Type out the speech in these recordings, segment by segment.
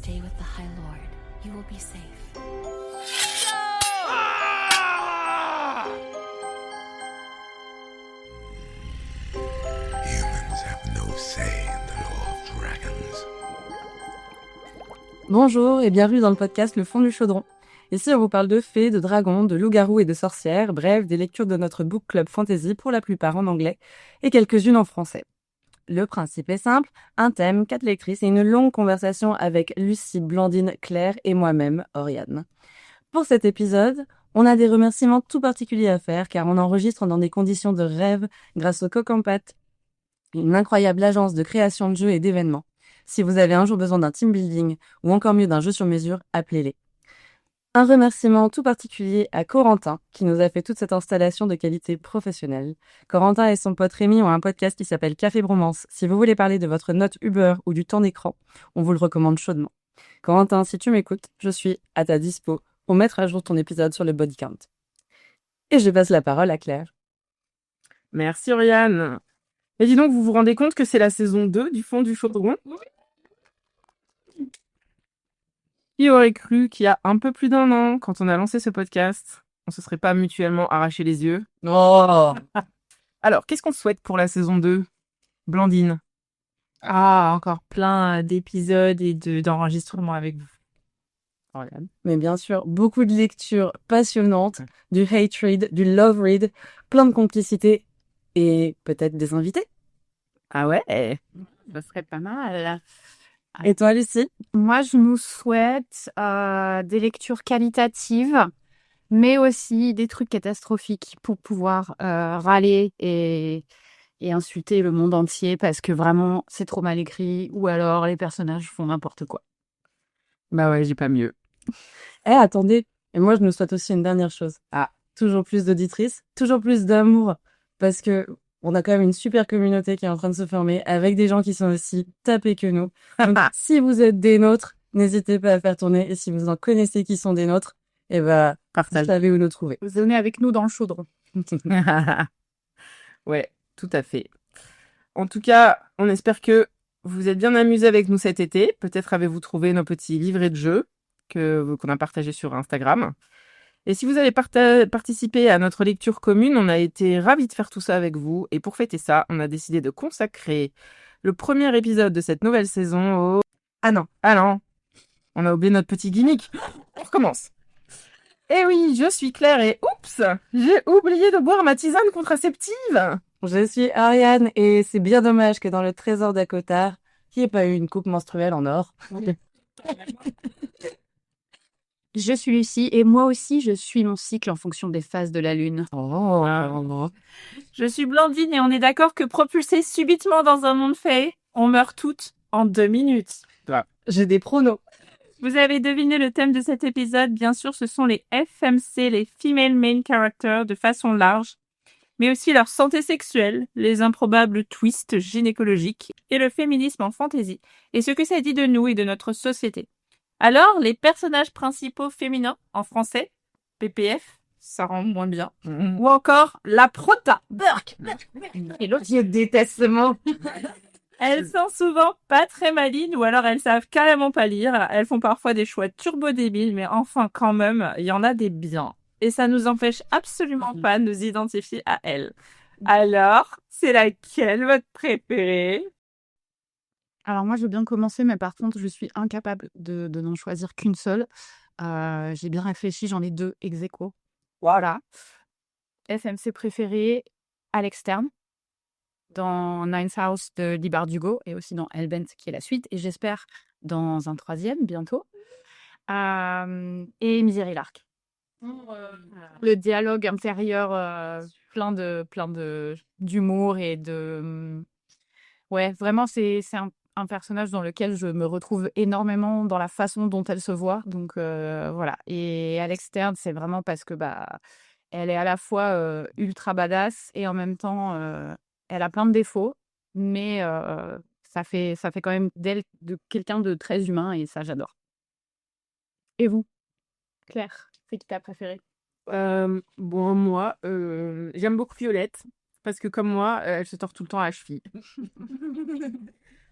Stay with the High Lord. You will be safe. Humans have no say in the law of dragons. Bonjour et bienvenue dans le podcast Le Fond du Chaudron. Ici, on vous parle de fées, de dragons, de loups-garous et de sorcières, bref, des lectures de notre book club fantasy pour la plupart en anglais et quelques-unes en français. Le principe est simple, un thème, 4 lectrices et une longue conversation avec Lucie, Blandine, Claire et moi-même, Oriane. Pour cet épisode, on a des remerciements tout particuliers à faire car on enregistre dans des conditions de rêve grâce au Coq en Pâte, une incroyable agence de création de jeux et d'événements. Si vous avez un jour besoin d'un team building ou encore mieux d'un jeu sur mesure, appelez-les. Un remerciement tout particulier à Corentin qui nous a fait toute cette installation de qualité professionnelle. Corentin et son pote Rémi ont un podcast qui s'appelle Café Bromance. Si vous voulez parler de votre note Uber ou du temps d'écran, on vous le recommande chaudement. Corentin, si tu m'écoutes, je suis à ta dispo pour mettre à jour ton épisode sur le body count. Et je passe la parole à Claire. Merci Oriane. Et dis donc, vous vous rendez compte que c'est la saison 2 du Fond du Chaudron ? Qui aurait cru qu'il y a un peu plus d'un an, quand on a lancé ce podcast, on se serait pas mutuellement arraché les yeux ? Oh. Alors, qu'est-ce qu'on souhaite pour la saison 2 ? Blandine. Ah, encore plein d'épisodes et d'enregistrements avec vous. Oriane. Mais bien sûr, beaucoup de lectures passionnantes, du hate read, du love read, plein de complicité et peut-être des invités. Ah ouais ? Ça serait pas mal. Et toi, Lucie ? Moi, je nous souhaite des lectures qualitatives, mais aussi des trucs catastrophiques pour pouvoir râler et insulter le monde entier parce que vraiment, c'est trop mal écrit ou alors les personnages font n'importe quoi. Bah ouais, j'ai pas mieux. Attendez. Et moi, je nous souhaite aussi une dernière chose. Toujours plus d'auditrices, toujours plus d'amour, parce que on a quand même une super communauté qui est en train de se former avec des gens qui sont aussi tapés que nous. Donc, si vous êtes des nôtres, n'hésitez pas à faire tourner. Et si vous en connaissez qui sont des nôtres, vous savez où nous trouver. Vous venez avec nous dans le chaudron. Ouais, tout à fait. En tout cas, on espère que vous êtes bien amusés avec nous cet été. Peut-être avez-vous trouvé nos petits livrets de jeux qu'on a partagés sur Instagram. Et si vous avez participé à notre lecture commune, on a été ravis de faire tout ça avec vous. Et pour fêter ça, on a décidé de consacrer le premier épisode de cette nouvelle saison au... Ah non, on a oublié notre petit gimmick. On recommence. Eh oui, je suis Claire et oups, j'ai oublié de boire ma tisane contraceptive. Je suis Ariane et c'est bien dommage que dans le trésor d'Akotar, il n'y ait pas eu une coupe menstruelle en or. Je suis Lucie et moi aussi, je suis mon cycle en fonction des phases de la lune. Je suis Blandine et on est d'accord que propulsé subitement dans un monde fée, on meurt toutes en 2 minutes. J'ai des pronos. Vous avez deviné le thème de cet épisode, bien sûr, ce sont les FMC, les Female Main Characters de façon large, mais aussi leur santé sexuelle, les improbables twists gynécologiques et le féminisme en fantasy, et ce que ça dit de nous et de notre société. Alors, les personnages principaux féminins, en français, PPF, ça rend moins bien, ou encore la prota, Burk, et l'autre, je déteste ce mot. Elles sont souvent pas très malines ou alors elles savent carrément pas lire. Elles font parfois des choix turbo débiles, mais enfin quand même, il y en a des biens. Et ça nous empêche absolument pas de nous identifier à elles. Alors, c'est laquelle votre préférée ? Alors moi, je veux bien commencer, mais par contre, je suis incapable de n'en choisir qu'une seule. J'ai bien réfléchi, j'en ai 2 ex aequo. Voilà. FMC préférée, Alex Stern, dans Ninth House de Lee Bardugo, et aussi dans Hellbent, qui est la suite, et j'espère dans un 3e, bientôt. Et Misery Lark. Le dialogue intérieur, plein d'humour et de... Ouais, vraiment, c'est un personnage dans lequel je me retrouve énormément dans la façon dont elle se voit. Donc voilà. Et Alex Stern, c'est vraiment parce que elle est à la fois ultra badass et en même temps, elle a plein de défauts, mais ça fait quand même d'elle quelqu'un de très humain et ça, j'adore. Et vous, Claire, c'est qui ta préférée ? Moi, j'aime beaucoup Violette, parce que comme moi, elle se tord tout le temps à la cheville.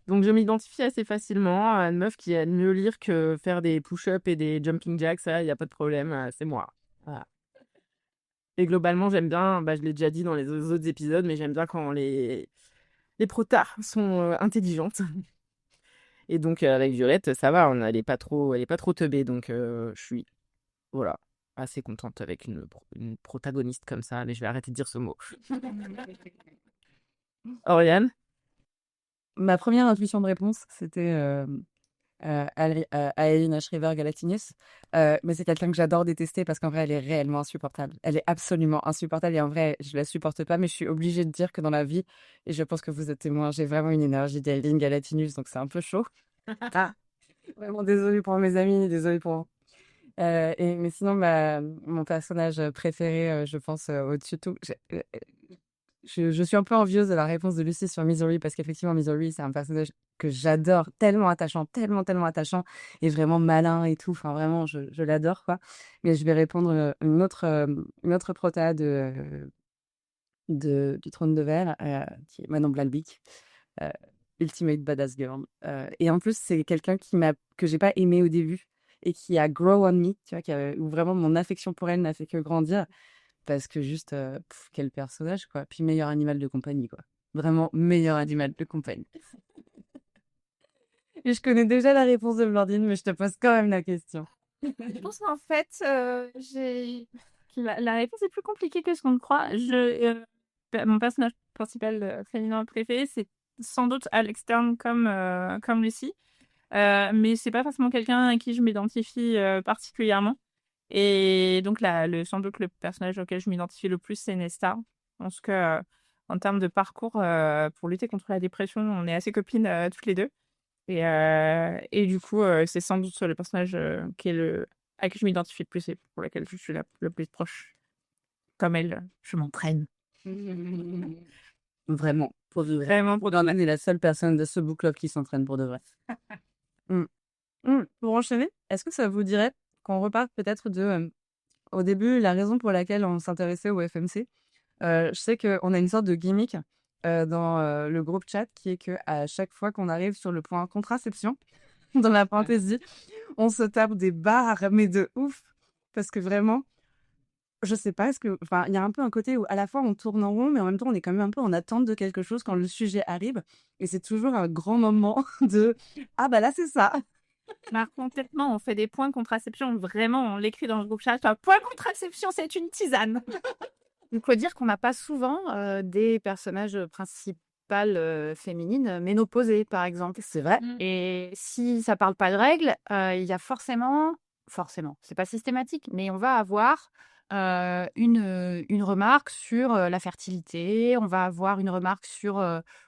Donc je m'identifie assez facilement à une meuf qui aime mieux lire que faire des push-ups et des jumping jacks, ça, il y a pas de problème, c'est moi. Voilà. Et globalement, j'aime bien, je l'ai déjà dit dans les autres épisodes, mais j'aime bien quand les protas sont intelligentes. Et donc avec Violette, ça va, elle est pas trop teubée, donc je suis voilà, assez contente avec une protagoniste comme ça, mais je vais arrêter de dire ce mot. Oriane? Ma première intuition de réponse, c'était Aelina Shriver Galatinus. Mais c'est quelqu'un que j'adore détester parce qu'en vrai, elle est réellement insupportable. Elle est absolument insupportable et en vrai, je la supporte pas, mais je suis obligée de dire que dans la vie, et je pense que vous êtes témoin, j'ai vraiment une énergie d'Aelina Galatinus, donc c'est un peu chaud. Ah, vraiment désolée pour mes amis, désolée pour... mais sinon, mon personnage préféré, je pense, au-dessus de tout, je suis un peu envieuse de la réponse de Lucie sur Misery parce qu'effectivement, Misery, c'est un personnage que j'adore, tellement attachant, tellement attachant et vraiment malin et tout. Enfin, vraiment, je l'adore, quoi. Mais je vais répondre une autre prota du Trône de Verre, qui est Manon Blalbic, euh, Ultimate Badass Girl. Et en plus, c'est quelqu'un que j'ai pas aimé au début et qui a grow on me, tu vois, où vraiment mon affection pour elle n'a fait que grandir. Parce que juste, quel personnage, quoi. Puis meilleur animal de compagnie, quoi. Vraiment meilleur animal de compagnie. Et je connais déjà la réponse de Blandine, mais je te pose quand même la question. Je pense qu'en fait, la réponse est plus compliquée que ce qu'on croit. Mon personnage principal féminin préféré, c'est sans doute Alex Stern comme Lucie. Mais c'est pas forcément quelqu'un à qui je m'identifie particulièrement. Et donc, sans doute, le personnage auquel je m'identifie le plus, c'est Nesta. Parce que, en termes de parcours, pour lutter contre la dépression, on est assez copines toutes les deux. Et du coup, c'est sans doute le personnage à qui je m'identifie le plus et pour lequel je suis le plus proche. Comme elle, je m'entraîne. Vraiment, pour de vrai. Vraiment pour de vrai. On est la seule personne de ce book club qui s'entraîne pour de vrai. Pour enchaîner, est-ce que ça vous dirait qu'on reparte peut-être au début, la raison pour laquelle on s'intéressait au FMC? Je sais qu'on a une sorte de gimmick dans le groupe chat qui est que à chaque fois qu'on arrive sur le point contraception dans la fantasy, on se tape des barres, mais de ouf. Parce que vraiment, je sais pas, enfin, il y a un peu un côté où à la fois on tourne en rond, mais en même temps on est quand même un peu en attente de quelque chose quand le sujet arrive. Et c'est toujours un grand moment de ah bah là c'est ça. Complètement, on fait des points contraception, vraiment, on l'écrit dans le groupe chat. Point contraception, c'est une tisane. Il faut dire qu'on n'a pas souvent des personnages principales féminines ménopausées, par exemple. C'est vrai. Et si ça parle pas de règles, il y a forcément, c'est pas systématique, mais on va avoir une remarque sur la fertilité, on va avoir une remarque sur,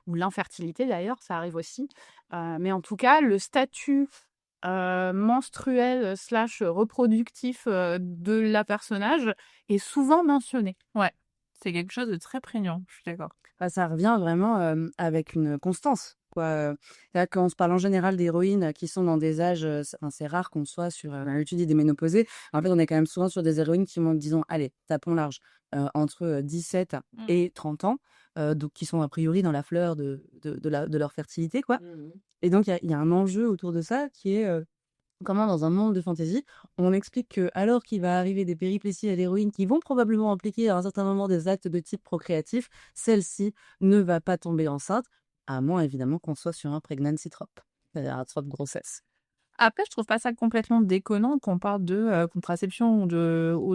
ou l'infertilité d'ailleurs, ça arrive aussi. Mais en tout cas, le statut menstruel / reproductif de la personnage est souvent mentionné. Ouais, c'est quelque chose de très prégnant, je suis d'accord. Ça revient vraiment avec une constance, quoi. C'est-à-dire qu'on se parle en général d'héroïnes qui sont dans des âges, c'est rare qu'on soit sur l'étude des ménopausées. En fait, on est quand même souvent sur des héroïnes qui ont, disons, allez, tapons large, entre 17 et 30 ans, donc qui sont a priori dans la fleur de leur fertilité, quoi. Et donc, il y a un enjeu autour de ça qui est comment, dans un monde de fantasy, on explique que alors qu'il va arriver des péripéties à l'héroïne qui vont probablement impliquer à un certain moment des actes de type procréatif, celle-ci ne va pas tomber enceinte, à moins évidemment qu'on soit sur un pregnancy trope, c'est-à-dire un trope grossesse. Après, je trouve pas ça complètement déconnant qu'on parle de contraception ou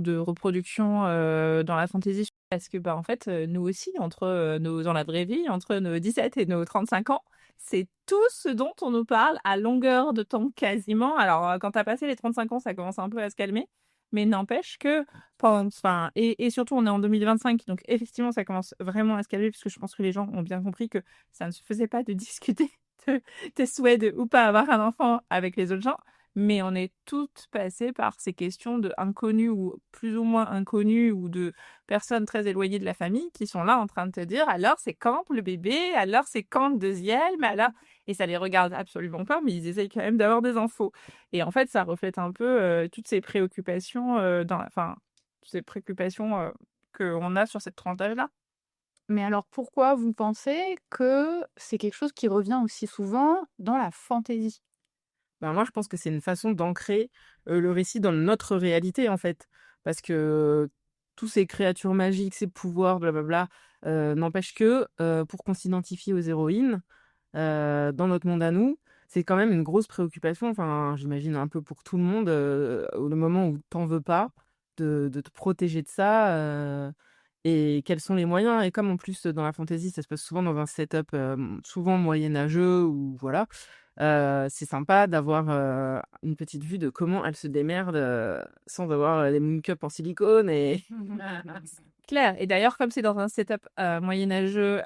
de reproduction dans la fantasy. Parce que, en fait, nous aussi, dans la vraie vie, entre nos 17 et nos 35 ans, c'est tout ce dont on nous parle à longueur de temps quasiment. Alors, quand t'as passé les 35 ans, ça commence un peu à se calmer. Mais n'empêche que, et surtout, on est en 2025, donc effectivement, ça commence vraiment à se calmer, puisque je pense que les gens ont bien compris que ça ne se faisait pas de discuter de tes souhaits de ou pas avoir un enfant avec les autres gens, mais on est toutes passées par ces questions de inconnus ou plus ou moins inconnus ou de personnes très éloignées de la famille qui sont là en train de te dire alors c'est quand le bébé, alors c'est quand le deuxième, alors et ça les regarde absolument pas, mais ils essayent quand même d'avoir des infos. Et en fait, ça reflète un peu toutes ces préoccupations toutes ces préoccupations qu'on a sur cette tranche d'âge-là. Mais alors pourquoi vous pensez que c'est quelque chose qui revient aussi souvent dans la fantaisie? Ben, moi, je pense que c'est une façon d'ancrer, le récit dans notre réalité, en fait. Parce que tous ces créatures magiques, ces pouvoirs, blablabla, n'empêche que, pour qu'on s'identifie aux héroïnes, dans notre monde à nous, c'est quand même une grosse préoccupation, enfin, j'imagine un peu pour tout le monde, le moment où tu veux pas, de te protéger de ça, et quels sont les moyens? Et comme en plus, dans la fantasy, ça se passe souvent dans un setup, souvent moyenâgeux ou voilà, c'est sympa d'avoir, une petite vue de comment elle se démerde, sans avoir, des make-up en silicone et Clair. Et d'ailleurs, comme c'est dans un setup moyenâgeux,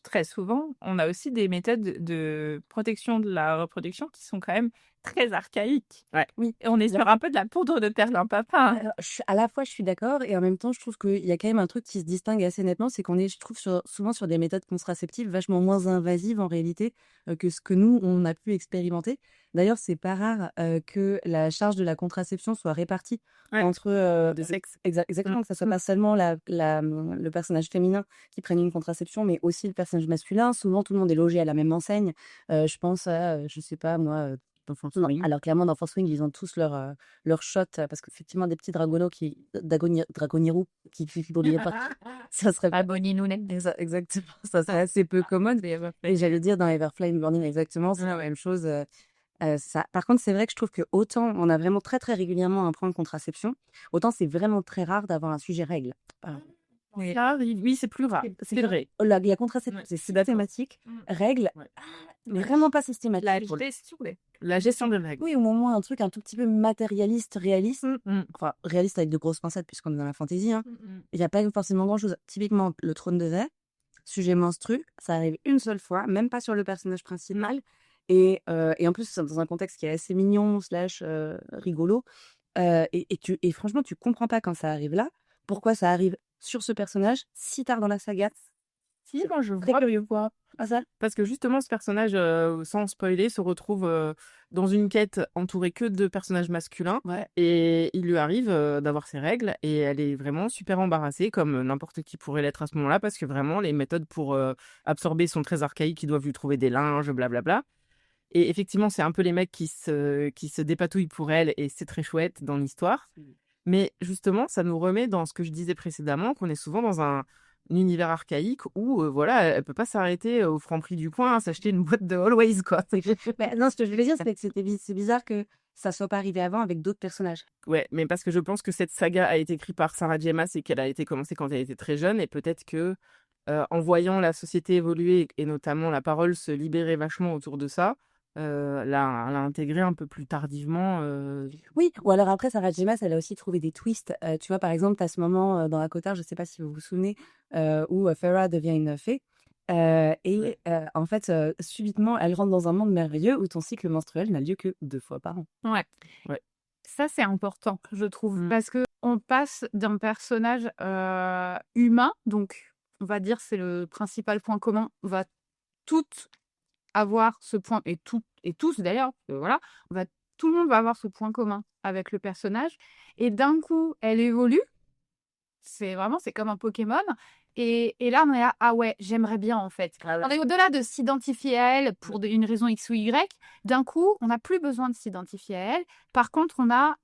très souvent, on a aussi des méthodes de protection de la reproduction qui sont quand même très archaïques. ouais. Oui. Et on est sur un peu de la poudre de perlimpinpin. Alors, à la fois, je suis d'accord, et en même temps, je trouve qu'il y a quand même un truc qui se distingue assez nettement, c'est qu'on est, je trouve, souvent sur des méthodes contraceptives vachement moins invasives en réalité que ce que nous, on a pu expérimenter. D'ailleurs, c'est pas rare que la charge de la contraception soit répartie Ouais. entre De sexe. exactement, que ça soit pas seulement le personnage féminin qui prenne une contraception, mais aussi le personnage masculin. Souvent, tout le monde est logé à la même enseigne. Je pense à, je sais pas moi, d'Enfant Swing. Alors clairement, d'Enfant Swing, ils ont tous leur shot, parce qu'effectivement, des petits dragonierous qui figurent pas, ça serait Ah, Bonnie Nounet. exactement, ça serait assez peu commode. Et j'allais dire dans Everfly Burning, exactement, c'est la même chose. Ça. Par contre, c'est vrai que je trouve que autant on a vraiment très très régulièrement un point de contraception, autant c'est vraiment très rare d'avoir un sujet règle. Oui. Oui, c'est plus rare, c'est vrai. La contraception, Ouais, c'est je suis d'accord. systématique. Mm. Règle, Ouais. mais vraiment pas systématique. La gestion des- La gestion des règles. Oui, au moins un truc un tout petit peu matérialiste, réaliste. Mmh. Enfin, réaliste avec de grosses pincettes, puisqu'on est dans la fantaisie. Hein. Il n'y a pas forcément grand-chose. Typiquement, le trône de verre, sujet menstru, ça arrive une seule fois, même pas sur le personnage principal. Et en plus, c'est dans un contexte qui est assez mignon, slash rigolo. Et franchement, tu comprends pas quand ça arrive là, pourquoi ça arrive sur ce personnage si tard dans la saga. Si, moi je Très vois curieux. Ah ça Parce que justement, ce personnage, sans spoiler, se retrouve dans une quête entourée que de personnages masculins. Ouais. Et il lui arrive d'avoir ses règles et elle est vraiment super embarrassée, comme n'importe qui pourrait l'être à ce moment-là, parce que vraiment, les méthodes pour absorber sont très archaïques. Ils doivent lui trouver des linges, blablabla. Et effectivement, c'est un peu les mecs qui se dépatouillent pour elle et c'est très chouette dans l'histoire. Mais justement, ça nous remet dans ce que je disais précédemment, qu'on est souvent dans un univers archaïque où, voilà, elle peut pas s'arrêter au Franprix du coin à s'acheter une boîte de Always, quoi. Bah, non, ce que je voulais dire, c'est que c'est bizarre que ça soit pas arrivé avant avec d'autres personnages. Ouais, mais parce que je pense que cette saga a été écrite par Sarah J. Maas et qu'elle a été commencée quand elle était très jeune et peut-être que en voyant la société évoluer et notamment la parole se libérer vachement autour de ça, l'a intégré un peu plus tardivement. Oui, ou alors après, Sarah J. Maas, elle a aussi trouvé des twists. Tu vois, par exemple, tu as ce moment dans La Cotard, je sais pas si vous vous souvenez, où Farah devient une fée. En fait, subitement, elle rentre dans un monde merveilleux où ton cycle menstruel n'a lieu que 2 fois par an. Ouais. Ouais. Ça, c'est important, je trouve, Mm. parce que on passe d'un personnage humain, donc on va dire c'est le principal point commun. On va toutes avoir ce point, et tous d'ailleurs, voilà, tout le monde va avoir ce point commun avec le personnage, et d'un coup, elle évolue. C'est comme un Pokémon. Et là, on est là, ah ouais, j'aimerais bien en fait. On est au-delà de s'identifier à elle pour une raison X ou Y. D'un coup, on n'a plus besoin de s'identifier à elle. Par contre,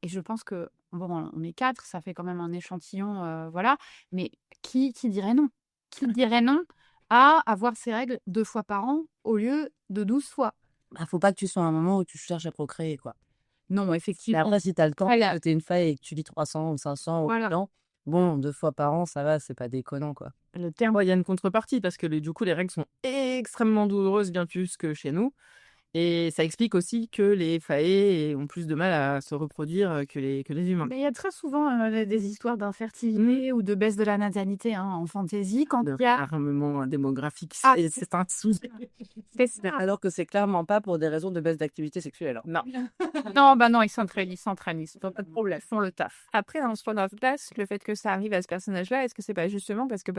et je pense que, bon, on est 4, ça fait quand même un échantillon, voilà. Mais qui dirait non? Qui dirait non à avoir ses règles 2 fois par an au lieu de 12 fois? Bah, faut pas que tu sois à un moment où tu cherches à procréer, quoi. Non, Mais effectivement. après, si t'as le temps, Voilà. que t'es une femme et que tu lis 300 ou 500 ou Voilà. autant, bon, 2 fois par an, ça va, c'est pas déconnant, quoi. Le terme, il y a une contrepartie parce que du coup, les règles sont extrêmement douloureuses, bien plus que chez nous. Et ça explique aussi que les faées ont plus de mal à se reproduire que les humains. Mais il y a très souvent des histoires d'infertilité ou de baisse de la natalité en fantaisie quand Le il y a... armement démographique, Ah, c'est un sujet. C'est ça. Alors que c'est clairement pas pour des raisons de baisse d'activité sexuelle. Non. Non, bah non, ils s'entraînent, ils n'ont pas de problème, ils font le taf. Après, dans ce point de place, le fait que ça arrive à ce personnage-là, est-ce que c'est pas justement parce que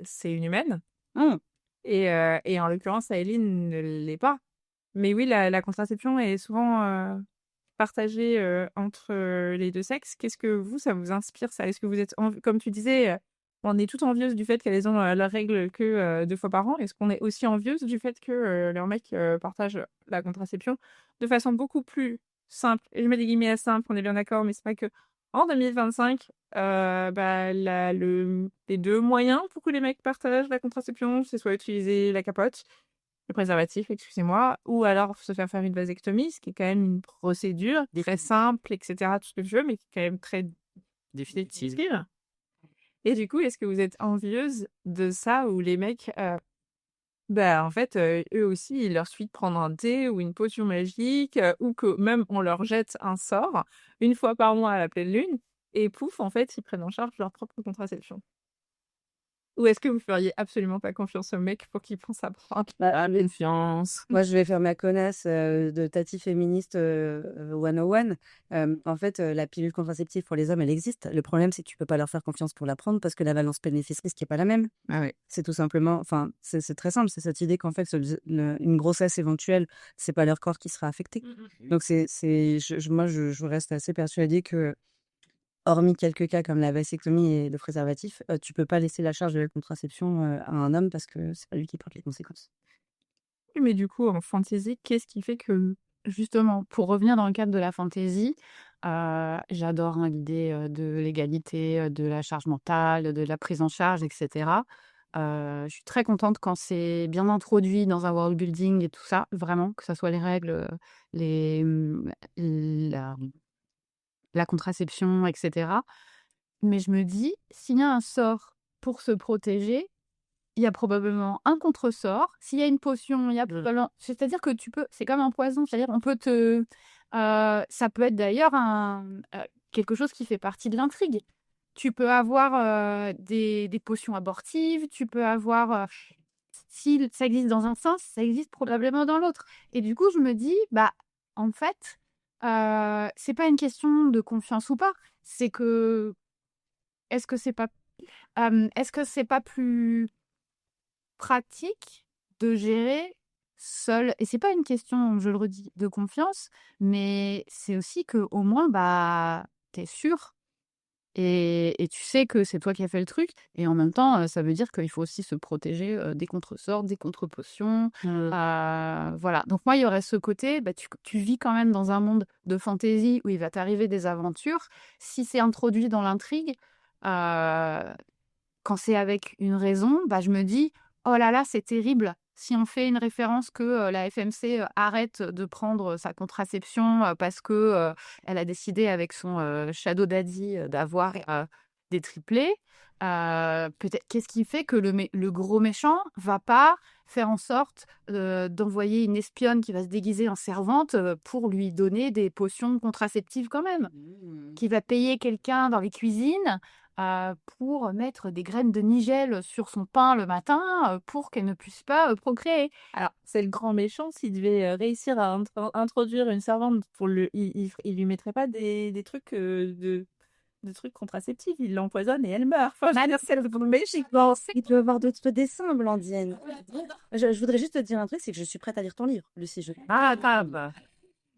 c'est une humaine Hum. et en l'occurrence, Aileen ne l'est pas. Mais oui, la contraception est souvent partagée entre les deux sexes. Qu'est-ce que ça vous inspire ça? Est-ce que vous êtes, comme tu disais, on est toutes envieuses du fait qu'elles ont leurs règles que 2 fois par an. Est-ce qu'on est aussi envieuses du fait que leurs mecs partagent la contraception de façon beaucoup plus simple? Et je mets des guillemets à simple, on est bien d'accord, mais c'est pas que en 2025, les 2 moyens pour que les mecs partagent la contraception, c'est soit utiliser la capote, le préservatif, excusez-moi, ou alors se faire une vasectomie, ce qui est quand même une procédure très simple, et cetera, tout ce que je veux, mais qui est quand même très définitive. Et du coup, est-ce que vous êtes envieuse de ça où les mecs, en fait, eux aussi, il leur suffit de prendre un thé ou une potion magique, ou que même on leur jette un sort une fois par mois à la pleine lune et pouf, en fait, ils prennent en charge leur propre contraception? Ou est-ce que vous feriez absolument pas confiance aux mecs pour qu'ils pensent à prendre la confiance? Moi, je vais faire ma connasse de Tati féministe 101. En fait, la pilule contraceptive pour les hommes, elle existe. Le problème, c'est que tu peux pas leur faire confiance pour la prendre parce que la balance bénéfice-risque n'est pas la même. Ah ouais. C'est tout simplement, enfin, c'est très simple. C'est cette idée qu'en fait, une grossesse éventuelle, c'est pas leur corps qui sera affecté. Donc, moi, je reste assez persuadée que, hormis quelques cas comme la vasectomie et le préservatif, tu peux pas laisser la charge de la contraception à un homme parce que c'est pas lui qui porte les conséquences. Oui, mais du coup, en fantasy, qu'est-ce qui fait que, justement, pour revenir dans le cadre de la fantasy, j'adore l'idée de l'égalité, de la charge mentale, de la prise en charge, etc. Je suis très contente quand c'est bien introduit dans un world building et tout ça, vraiment, que ça soit les règles, les, la, la contraception, etc. Mais je me dis, s'il y a un sort pour se protéger, il y a probablement un contre-sort. S'il y a une potion, il y a probablement... C'est-à-dire que tu peux... C'est comme un poison. C'est-à-dire on peut te... ça peut être d'ailleurs quelque chose qui fait partie de l'intrigue. Tu peux avoir des potions abortives. Tu peux avoir... si ça existe dans un sens, ça existe probablement dans l'autre. Et du coup, je me dis, en fait, c'est pas une question de confiance ou pas. C'est que... Est-ce que c'est pas... est-ce que c'est pas plus pratique de gérer seul? Et c'est pas une question, je le redis, de confiance, mais c'est aussi que au moins, t'es sûr et tu sais que c'est toi qui as fait le truc. Et en même temps, ça veut dire qu'il faut aussi se protéger des contre-sorts, des contre-potions. Voilà. Donc moi, il y aurait ce côté, tu vis quand même dans un monde de fantasy où il va t'arriver des aventures. Si c'est introduit dans l'intrigue, quand c'est avec une raison, je me dis, oh là là, c'est terrible. Si on fait une référence que la FMC arrête de prendre sa contraception parce que elle a décidé avec son shadow daddy d'avoir des triplés, peut-être qu'est-ce qui fait que le gros méchant va pas faire en sorte d'envoyer une espionne qui va se déguiser en servante pour lui donner des potions contraceptives quand même, qui va payer quelqu'un dans les cuisines pour mettre des graines de nigel sur son pain le matin pour qu'elle ne puisse pas procréer. Alors, c'est le grand méchant, s'il devait réussir à introduire une servante pour il lui mettrait pas des trucs de trucs contraceptifs, il l'empoisonne et elle meurt. Enfin, je veux dire, c'est le méchant. Il peut y avoir d'autres dessins, Blandine. Je voudrais juste te dire un truc, c'est que je suis prête à lire ton livre, Lucie.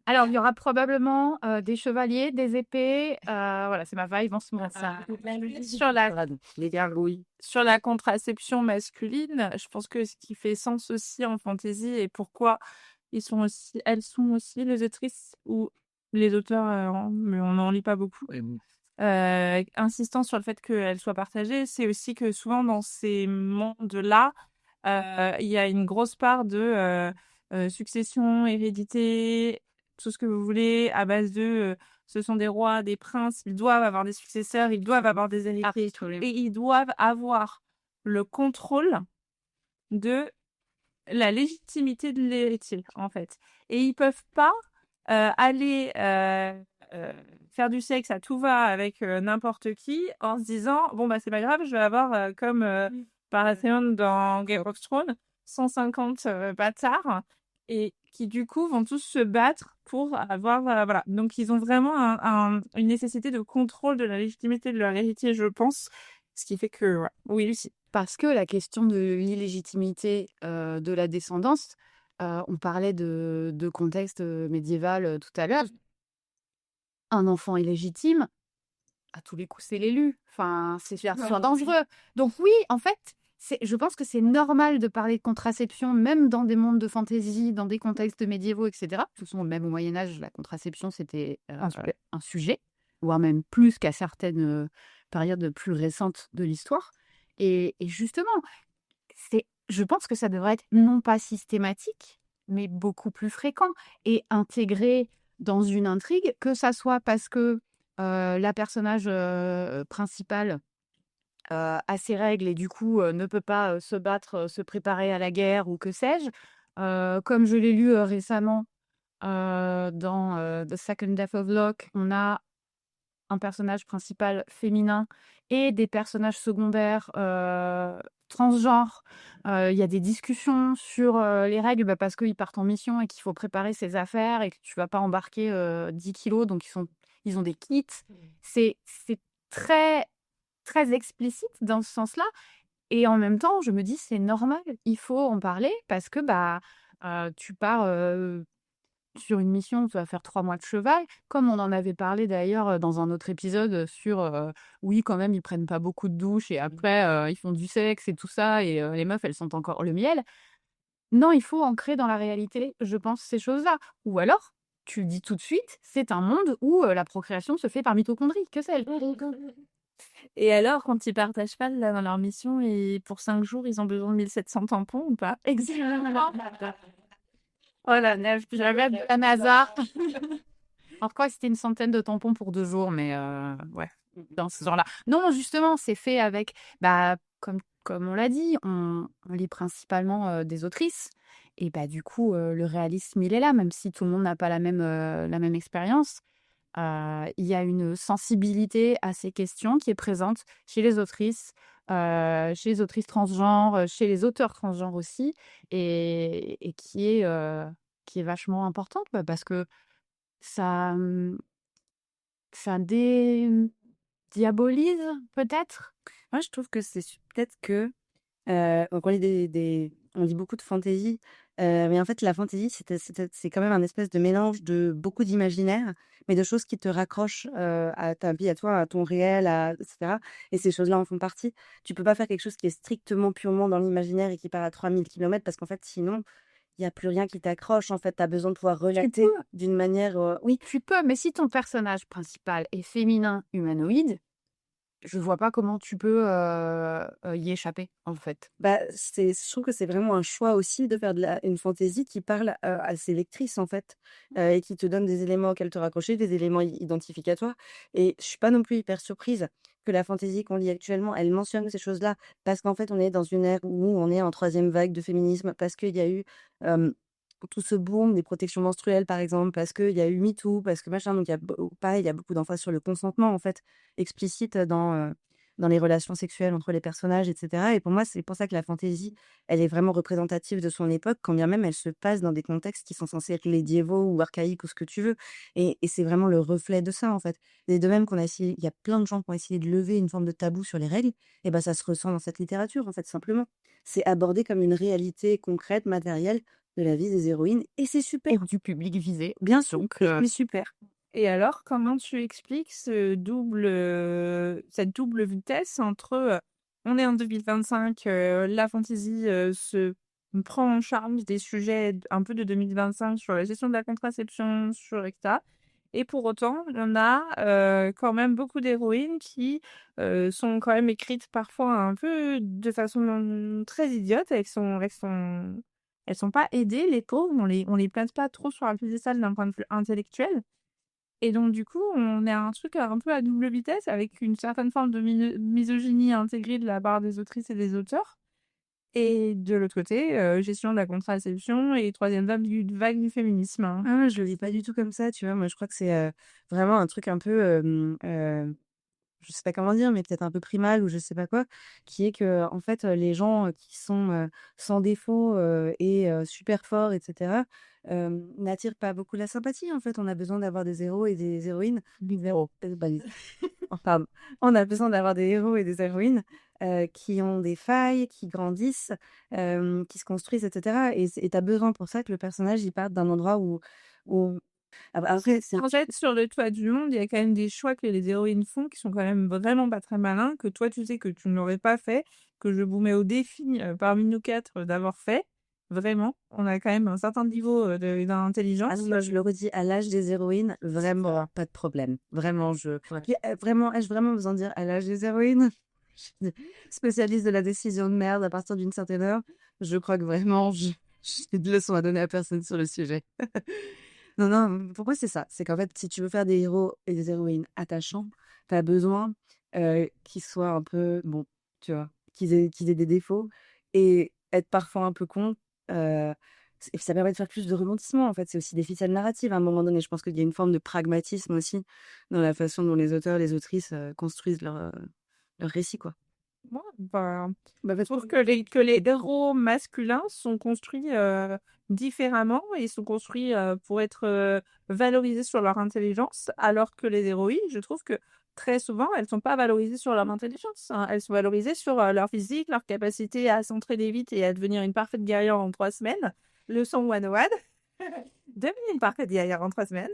Alors, il y aura probablement des chevaliers, des épées. Voilà, c'est ma vibe en ce moment. Les gargouilles. Sur la contraception masculine, je pense que ce qui fait sens aussi en fantasy et pourquoi elles sont aussi les autrices ou les auteurs, mais on n'en lit pas beaucoup. Insistant sur le fait qu'elles soient partagées, c'est aussi que souvent dans ces mondes-là, il y a une grosse part de succession, hérédité, tout ce que vous voulez, à base de ce sont des rois, des princes, ils doivent avoir des successeurs, ils doivent avoir des héritiers, et ils doivent avoir le contrôle de la légitimité de l'héritier, en fait. Et ils peuvent pas aller faire du sexe à tout va avec n'importe qui en se disant bon c'est pas grave, je vais avoir comme Baratheon dans Game of Thrones 150 bâtards et qui du coup vont tous se battre pour avoir voilà. Donc ils ont vraiment une nécessité de contrôle de la légitimité de leur héritier, je pense, ce qui fait que oui Lucie. Parce que la question de l'illégitimité de la descendance, on parlait de contexte médiéval tout à l'heure. Un enfant illégitime, à tous les coups, c'est l'élu. Enfin, c'est dangereux. Donc oui, en fait, je pense que c'est normal de parler de contraception, même dans des mondes de fantasy, dans des contextes médiévaux, etc. De toute façon, même au Moyen-Âge, la contraception, c'était un sujet, voire même plus qu'à certaines périodes plus récentes de l'histoire. Et justement, je pense que ça devrait être non pas systématique, mais beaucoup plus fréquent et intégré dans une intrigue, que ça soit parce que la personnage principale a ses règles et du coup ne peut pas se battre, se préparer à la guerre ou que sais-je. Comme je l'ai lu récemment dans The Second Death of Locke, on a un personnage principal féminin et des personnages secondaires transgenres. Il y a des discussions sur les règles parce qu'ils partent en mission et qu'il faut préparer ses affaires et que tu vas pas embarquer 10 kilos, donc ils ont des kits. C'est très, très explicite dans ce sens-là. Et en même temps, je me dis, c'est normal, il faut en parler parce que tu pars sur une mission, tu vas faire 3 mois de cheval, comme on en avait parlé d'ailleurs dans un autre épisode sur oui, quand même, ils prennent pas beaucoup de douches et après, ils font du sexe et tout ça, et les meufs, elles sentent encore le miel. Non, il faut ancrer dans la réalité, je pense, ces choses-là. Ou alors, tu le dis tout de suite, c'est un monde où la procréation se fait par mitochondrie, que sais-je. Et alors, quand ils partent à cheval là, dans leur mission, et pour 5 jours, ils ont besoin de 1700 tampons ou pas? Exactement. Oh la neige, j'avais de la NASA. Alors quoi, c'était une centaine de tampons pour 2 jours, mais ouais, dans ce genre-là. Non, justement, c'est fait avec, comme on l'a dit, on lit principalement des autrices. Et du coup, le réalisme, il est là, même si tout le monde n'a pas la même expérience. Il y a une sensibilité à ces questions qui est présente chez les autrices transgenres, chez les auteurs transgenres aussi, et qui est vachement importante, parce que ça, ça dédiabolise peut-être. Moi, je trouve que peut-être que donc on lit beaucoup de fantaisie, mais en fait, la fantaisie, c'est quand même un espèce de mélange de beaucoup d'imaginaire, mais de choses qui te raccrochent à ta vie, à toi, à ton réel, etc. Et ces choses-là en font partie. Tu peux pas faire quelque chose qui est strictement, purement dans l'imaginaire et qui part à 3000 kilomètres parce qu'en fait, sinon, il y a plus rien qui t'accroche. En fait, tu as besoin de pouvoir relater peux. d'une manière. Oui, Tu peux, mais si ton personnage principal est féminin humanoïde, je vois pas comment tu peux y échapper, en fait. je trouve que c'est vraiment un choix aussi de faire une fantaisie qui parle à ses lectrices, en fait, et qui te donne des éléments auxquels te raccrocher, des éléments identificatoires. Et je suis pas non plus hyper surprise que la fantaisie qu'on lit actuellement, elle mentionne ces choses-là, parce qu'en fait, on est dans une ère où on est en troisième vague de féminisme, parce qu'il y a eu tout ce boom des protections menstruelles, par exemple, parce qu'il y a eu MeToo, parce que machin. Donc, pareil, il y a beaucoup d'emphase sur le consentement, en fait, explicite dans les relations sexuelles entre les personnages, etc. Et pour moi, c'est pour ça que la fantaisie, elle est vraiment représentative de son époque, quand bien même elle se passe dans des contextes qui sont censés être médiévaux ou archaïques ou ce que tu veux. Et c'est vraiment le reflet de ça, en fait. Et de même il y a plein de gens qui ont essayé de lever une forme de tabou sur les règles, et ça se ressent dans cette littérature, en fait, simplement. C'est abordé comme une réalité concrète, matérielle, de la vie des héroïnes, et c'est super. Et du public visé. Bien sûr, Donc, mais super. Et alors, comment tu expliques cette double vitesse entre on est en 2025, la fantasy se prend en charge des sujets un peu de 2025 sur la gestion de la contraception, sur etc. Et pour autant, on a quand même beaucoup d'héroïnes qui sont quand même écrites parfois un peu de façon très idiote. Elles sont pas aidées, les pauvres. On les place pas trop sur un piédestal d'un point de vue intellectuel. Et donc, du coup, on a un truc un peu à double vitesse avec une certaine forme de misogynie intégrée de la part des autrices et des auteurs. Et de l'autre côté, gestion de la contraception et troisième vague du féminisme. Hein. Ah, je le vis pas du tout comme ça, tu vois. Moi, je crois que c'est vraiment un truc un peu, je sais pas comment dire, mais peut-être un peu primal ou je sais pas quoi, qui est que, en fait, les gens qui sont sans défaut et super forts, etc., n'attirent pas beaucoup la sympathie. En fait, on a besoin d'avoir des héros et des héroïnes. des zéros. Oh, pardon. On a besoin d'avoir des héros et des héroïnes qui ont des failles, qui grandissent, qui se construisent, etc. Et tu as besoin pour ça que le personnage il parte d'un endroit où Après, c'est En fait, sur le toit du monde, il y a quand même des choix que les héroïnes font qui sont quand même vraiment pas très malins, que toi, tu sais que tu ne l'aurais pas fait, que je vous mets au défi parmi nous 4 d'avoir fait. Vraiment, on a quand même un certain niveau d'intelligence. moi, je le redis, à l'âge des héroïnes, vraiment, pas de problème. Vraiment, vraiment, ai-je vraiment besoin de dire à l'âge des héroïnes? Spécialiste de la décision de merde à partir d'une certaine heure. Je crois que vraiment, j'ai de leçons à donner à personne sur le sujet. Non, non, pour moi, c'est ça. C'est qu'en fait, si tu veux faire des héros et des héroïnes attachants, t'as besoin qu'ils soient un peu, bon, tu vois, qu'ils aient des défauts et être parfois un peu cons. Et ça permet de faire plus de rebondissements, en fait. C'est aussi des ficelles narratives à un moment donné. Je pense qu'il y a une forme de pragmatisme aussi dans la façon dont les auteurs, les autrices construisent leur récit, quoi. Moi, bah, Bah, je trouve que les héros masculins sont construits différemment et sont construits pour être valorisés sur leur intelligence, alors que les héroïnes, je trouve que très souvent, elles sont pas valorisées sur leur intelligence, hein. Elles sont valorisées sur leur physique, leur capacité à s'entraîner vite et à devenir une parfaite guerrière en 3 semaines. Leçon 101, devenir une parfaite guerrière en 3 semaines.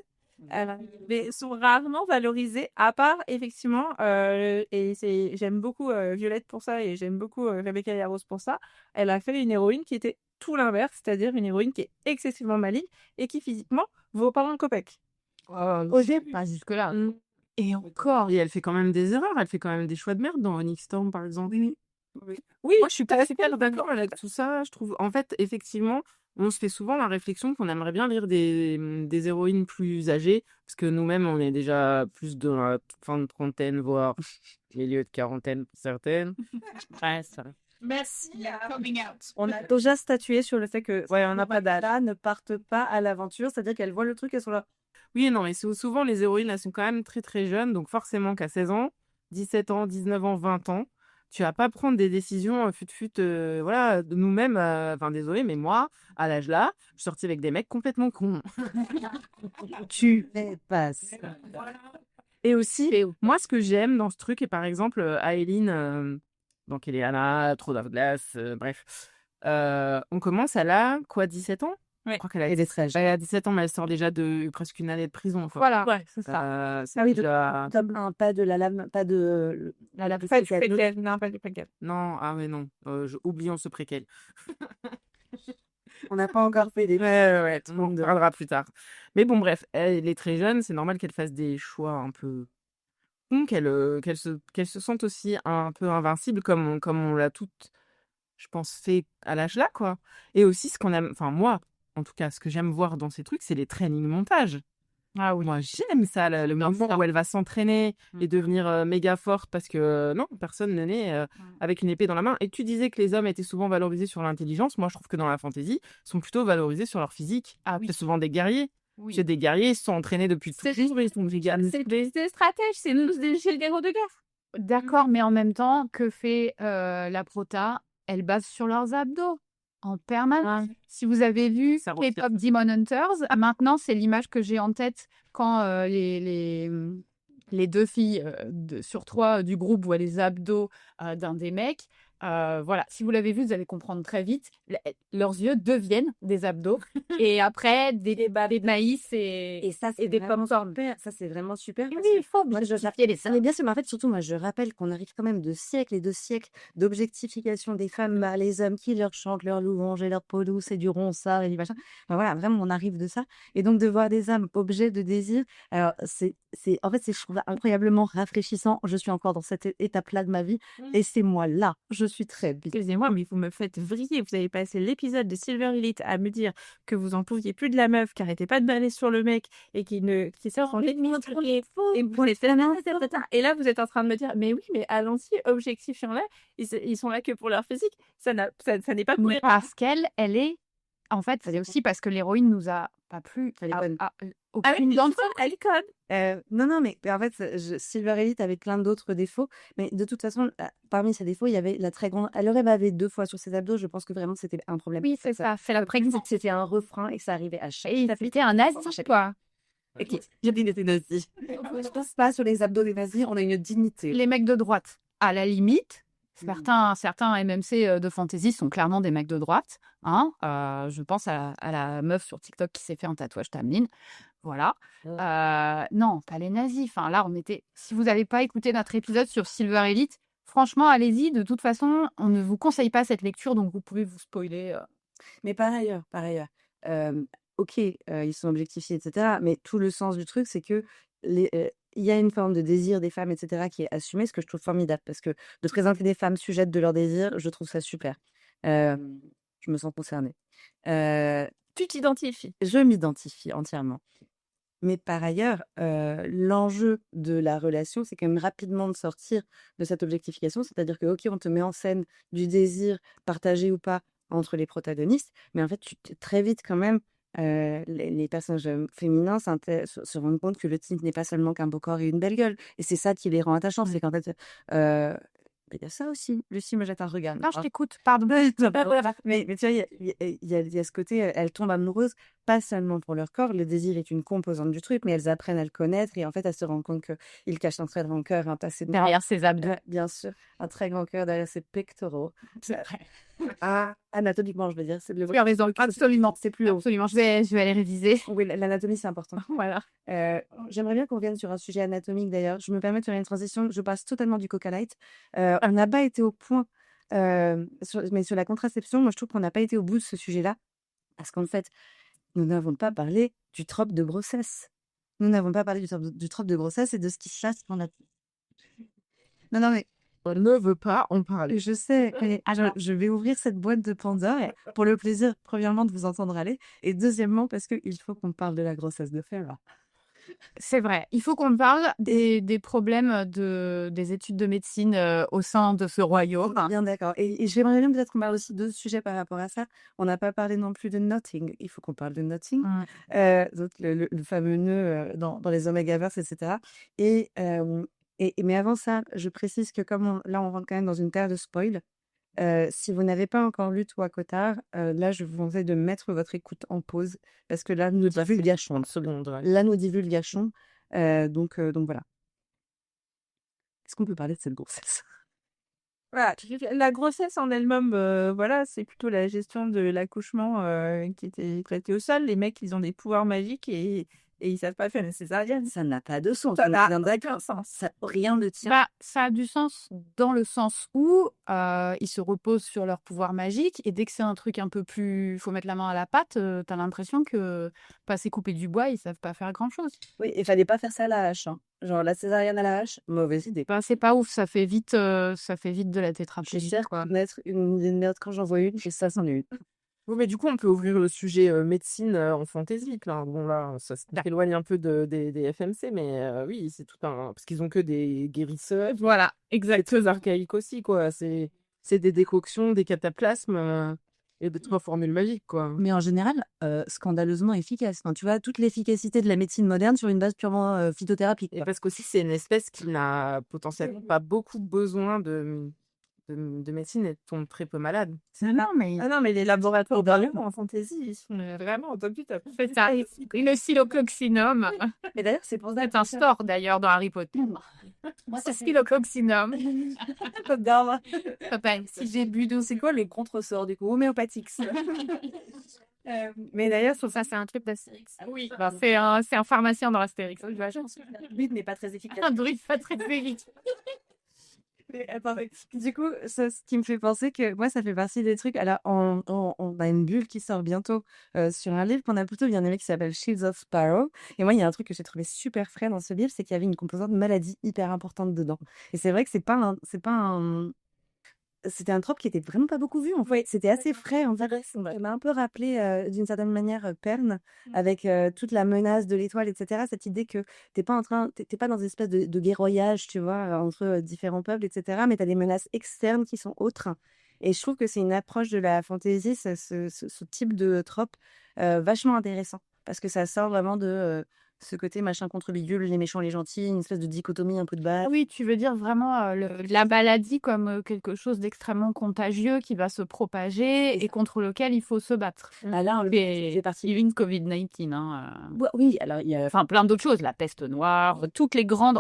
Mais sont rarement valorisées, à part effectivement, j'aime beaucoup Violette pour ça et j'aime beaucoup Rebecca Yarros pour ça. Elle a fait une héroïne qui était tout l'inverse, c'est-à-dire une héroïne qui est excessivement maligne et qui physiquement vaut pas un copec. Osez pas jusque-là. Et encore, et elle fait quand même des erreurs, elle fait quand même des choix de merde dans Onyx Storm, par exemple. Oui, Moi, je suis pas super d'accord avec tout ça. Je trouve, en fait, effectivement, on se fait souvent la réflexion qu'on aimerait bien lire des héroïnes plus âgées, parce que nous-mêmes, on est déjà plus dans la fin de trentaine, voire milieu de quarantaine pour certaines. Ouais, ça. merci. Coming out. On a déjà statué sur le fait que on n'a pas d'âge, ne partent pas à l'aventure, c'est-à-dire qu'elles voient le truc, elles sont là. Oui, non, mais souvent, les héroïnes, elles sont quand même très, très jeunes, donc forcément qu'à 16 ans, 17 ans, 19 ans, 20 ans, tu vas pas prendre des décisions voilà, de nous-mêmes. Enfin, désolé, mais moi, à l'âge là, je suis sortie avec des mecs complètement cons. Tu fais pas ça. Et aussi, moi, ce que j'aime dans ce truc, et par exemple, Aileen, donc Eleana, Throne of Glass, bref, on commence, elle a quoi, 17 ans? Ouais. Je crois qu'elle a, Elle est très jeune. elle a 17 ans, mais elle sort déjà de presque une année de prison, quoi. Voilà. Ouais, c'est ça. C'est Ah oui, déjà... tome 1, pas de la lame, pas de la lame. Pas du préquel. Non, pas du préquel. Non, ah mais non, oublions ce préquel. On n'a pas encore fait des. Ouais, on en parlera plus tard. Mais bon, bref, elle est très jeune, c'est normal qu'elle fasse des choix un peu cons, qu'elle se sente aussi un peu invincible, comme on l'a toutes, je pense, fait à l'âge là, quoi. Et aussi, ce qu'on aime, enfin moi, en tout cas, ce que j'aime voir dans ces trucs, c'est les training montages. Ah oui. Moi, j'aime ça, le moment où elle va s'entraîner et devenir méga forte, parce que non, personne n'est né avec une épée dans la main. Et tu disais que les hommes étaient souvent valorisés sur l'intelligence. Moi, je trouve que dans la fantasy, ils sont plutôt valorisés sur leur physique. Ah oui. C'est souvent des guerriers. Oui. C'est des guerriers, ils se sont entraînés depuis toujours, ils sont giga musclés. C'est des stratèges, c'est nous chez le héros de guerre. D'accord, mais en même temps, que fait la prota? Elle base sur leurs abdos en permanence. Si vous avez vu Ça retire. K-pop Demon Hunters, maintenant c'est l'image que j'ai en tête quand les 2 filles sur 3 du groupe voient les abdos d'un des mecs. Voilà, si vous l'avez vu, vous allez comprendre très vite. Leurs yeux deviennent des abdos et après des maïs Et ça, c'est et des vraiment pommes super. Ça, c'est vraiment super. Oui, parce que il faut moi, justifier les seins. mais bien sûr, mais en fait, surtout, moi, je rappelle qu'on arrive quand même de siècles et de siècles d'objectification des femmes par les hommes qui leur chantent leur louange et leur peau douce et du ronsard et du machin. Enfin, voilà, vraiment, on arrive de ça. Et donc, de voir des hommes objets de désir, alors, en fait, je trouve ça incroyablement rafraîchissant. Je suis encore dans cette étape-là de ma vie et c'est moi là. Je suis très bien. Excusez-moi, mais vous me faites vriller. Vous avez passé l'épisode de Silver Elite à me dire que vous en pouviez plus de la meuf qui arrêtait pas de baler sur le mec et qui sort en l'ennemi et pour les faire. Et là, vous êtes en train de me dire, mais oui, mais allons-y, objectifions-la. Ils sont là que pour leur physique. Ça n'est pas pour Mais parce qu'elle est... En fait, c'est aussi parce que l'héroïne nous a pas plu. Elle est bonne. Aucune d'entre elle code. Non, mais en fait, Silver Elite avait plein d'autres défauts, mais de toute façon, parmi ses défauts, il y avait la très grande. Elle aurait bavé 2 fois sur ses abdos, je pense que vraiment c'était un problème. Oui, c'est ça. C'est la prégnance. C'était un refrain et ça arrivait à chaque Et chapitre. c'était un nazi, quoi. J'ai dit des nazis. Je pense pas sur les abdos des nazis, on a une dignité. Les mecs de droite, à la limite. Certains MMC de fantasy sont clairement des mecs de droite. Hein. Je pense à la meuf sur TikTok qui s'est fait un tatouage Tamlin. Voilà. Non, pas les nazis. Enfin, là, si vous n'avez pas écouté notre épisode sur Silver Elite, franchement, allez-y. De toute façon, on ne vous conseille pas cette lecture, donc vous pouvez vous spoiler. Mais par ailleurs, OK, ils sont objectifiés, et cetera, mais tout le sens du truc, c'est que il y a une forme de désir des femmes, et cetera, qui est assumée, ce que je trouve formidable, parce que de présenter des femmes sujettes de leur désir, je trouve ça super. Je me sens concernée. Tu t'identifies. Je m'identifie entièrement. Mais par ailleurs, l'enjeu de la relation, c'est quand même rapidement de sortir de cette objectification. C'est-à-dire que, OK, on te met en scène du désir partagé ou pas entre les protagonistes, mais en fait, très vite quand même, les personnages féminins se rendent compte que le type n'est pas seulement qu'un beau corps et une belle gueule. Et c'est ça qui les rend attachants. C'est qu'en fait, il y a ça aussi. Lucie me jette un regard. Non, je t'écoute, pardon. Mais tu vois, il y a ce côté, elles tombent amoureuses, pas seulement pour leur corps. Le désir est une composante du truc, mais elles apprennent à le connaître et en fait, elles se rendent compte qu'il cache un très grand cœur, un passé noir. Derrière ses abdos. Bien sûr, un très grand cœur derrière ses pectoraux. C'est vrai. Anatomiquement, je veux dire. C'est Tu as raison, absolument. C'est plus haut. Absolument, je vais aller réviser. Oui, l'anatomie, c'est important. Voilà. J'aimerais bien qu'on revienne sur un sujet anatomique d'ailleurs. Je me permets de faire une transition. Je passe totalement du Coca Light. On n'a pas été au point, mais sur la contraception, moi je trouve qu'on n'a pas été au bout de ce sujet-là. Parce qu'en fait, nous n'avons pas parlé du trope de grossesse. Nous n'avons pas parlé du trope de grossesse et de ce qui se passe pendant la... Non, mais On ne veut pas en parler. je sais, mais je vais ouvrir cette boîte de Pandore pour le plaisir, premièrement, de vous entendre aller, et deuxièmement, parce qu'il faut qu'on parle de la grossesse de Farrah. C'est vrai. Il faut qu'on parle des problèmes des études de médecine au sein de ce royaume. Bien d'accord. Et j'aimerais bien peut-être qu'on parle aussi d'autres sujets par rapport à ça. On n'a pas parlé non plus de Notting. Il faut qu'on parle de Notting. Donc le fameux nœud dans les Omegaverse, etc. Mais avant ça, je précise que comme là, on rentre quand même dans une terre de spoil. Si vous n'avez pas encore lu Toi Cotard, là, je vous conseille de mettre votre écoute en pause parce que là, nous divulgachons. Là, nous divulgachons. Donc voilà. Est-ce qu'on peut parler de cette grossesse? Voilà, la grossesse en elle-même, voilà, c'est plutôt la gestion de l'accouchement qui était traitée au sol. Les mecs, ils ont des pouvoirs magiques et ils savent pas faire une césarienne. Ça n'a pas de sens. Ça n'a aucun sens. Rien ne tient. Bah, ça a du sens dans le sens où ils se reposent sur leur pouvoir magique et dès que c'est un truc un peu plus... faut mettre la main à la pâte, t'as l'impression que passer couper du bois, ils savent pas faire grand-chose. Oui, il fallait pas faire ça à la hache. Hein. Genre la césarienne à la hache, mauvaise idée. Bah, c'est pas ouf, ça fait vite de la Je tétraplégie. suis sûre que mettre une idée de merde quand j'en vois une, et ça, c'en est une. Oui, mais du coup, on peut ouvrir le sujet médecine en fantasy. Là. Bon, là, ça s'éloigne un peu des FMC, mais oui, c'est tout un. Parce qu'ils ont que des guérisseurs. Voilà, C'est exact. très archaïque aussi, quoi. C'est des décoctions, des cataplasmes et des trois formules magiques, quoi. Mais en général, scandaleusement efficace. Enfin, tu vois, toute l'efficacité de la médecine moderne sur une base purement phytothérapique. Et parce qu'aussi, c'est une espèce qui n'a potentiellement pas beaucoup besoin de médecine et tombe très peu malade. Non, mais Ah non, mais les laboratoires d'Orléans en fantasy, ils sont vraiment au top du top. c'est ça. Le silococcinum. Mais d'ailleurs, c'est pour ça C'est un store d'ailleurs dans Harry Potter. Moi, c'est silococcinum. Papa, si j'ai bu d'eau, C'est quoi les contre-sorts du coup homéopathiques? Mais d'ailleurs, sur ça, c'est un truc d'Astérix. Oui. C'est un pharmacien dans Astérix. le but n'est pas très efficace. Un druide pas très vite. Mais attendez. Du coup, ce qui me fait penser que moi, ça fait partie des trucs. Alors, on a une bulle qui sort bientôt sur un livre qu'on a plutôt bien aimé qui s'appelle Shields of Sparrow. Et moi, il y a un truc que j'ai trouvé super frais dans ce livre, c'est qu'il y avait une composante maladie hyper importante dedans. Et c'est vrai que c'était un trope qui était vraiment pas beaucoup vu en fait. C'était assez frais en fait. Ça m'a un peu rappelé d'une certaine manière Perne avec toute la menace de l'étoile, etc. Cette idée que t'es pas dans une espèce de guerroyage, tu vois, entre différents peuples, etc. Mais t'as des menaces externes qui sont autres. Et je trouve que c'est une approche de la fantasy, ce type de trope vachement intéressant parce que ça sort vraiment de ce côté machin contre bidule, les méchants, les gentils, une espèce de dichotomie un peu de base. Ah oui, tu veux dire vraiment la maladie comme quelque chose d'extrêmement contagieux qui va se propager et contre lequel il faut se battre. Ah là, C'est parti une Covid-19. Oui, alors il y a Enfin, plein d'autres choses, la peste noire, toutes les grandes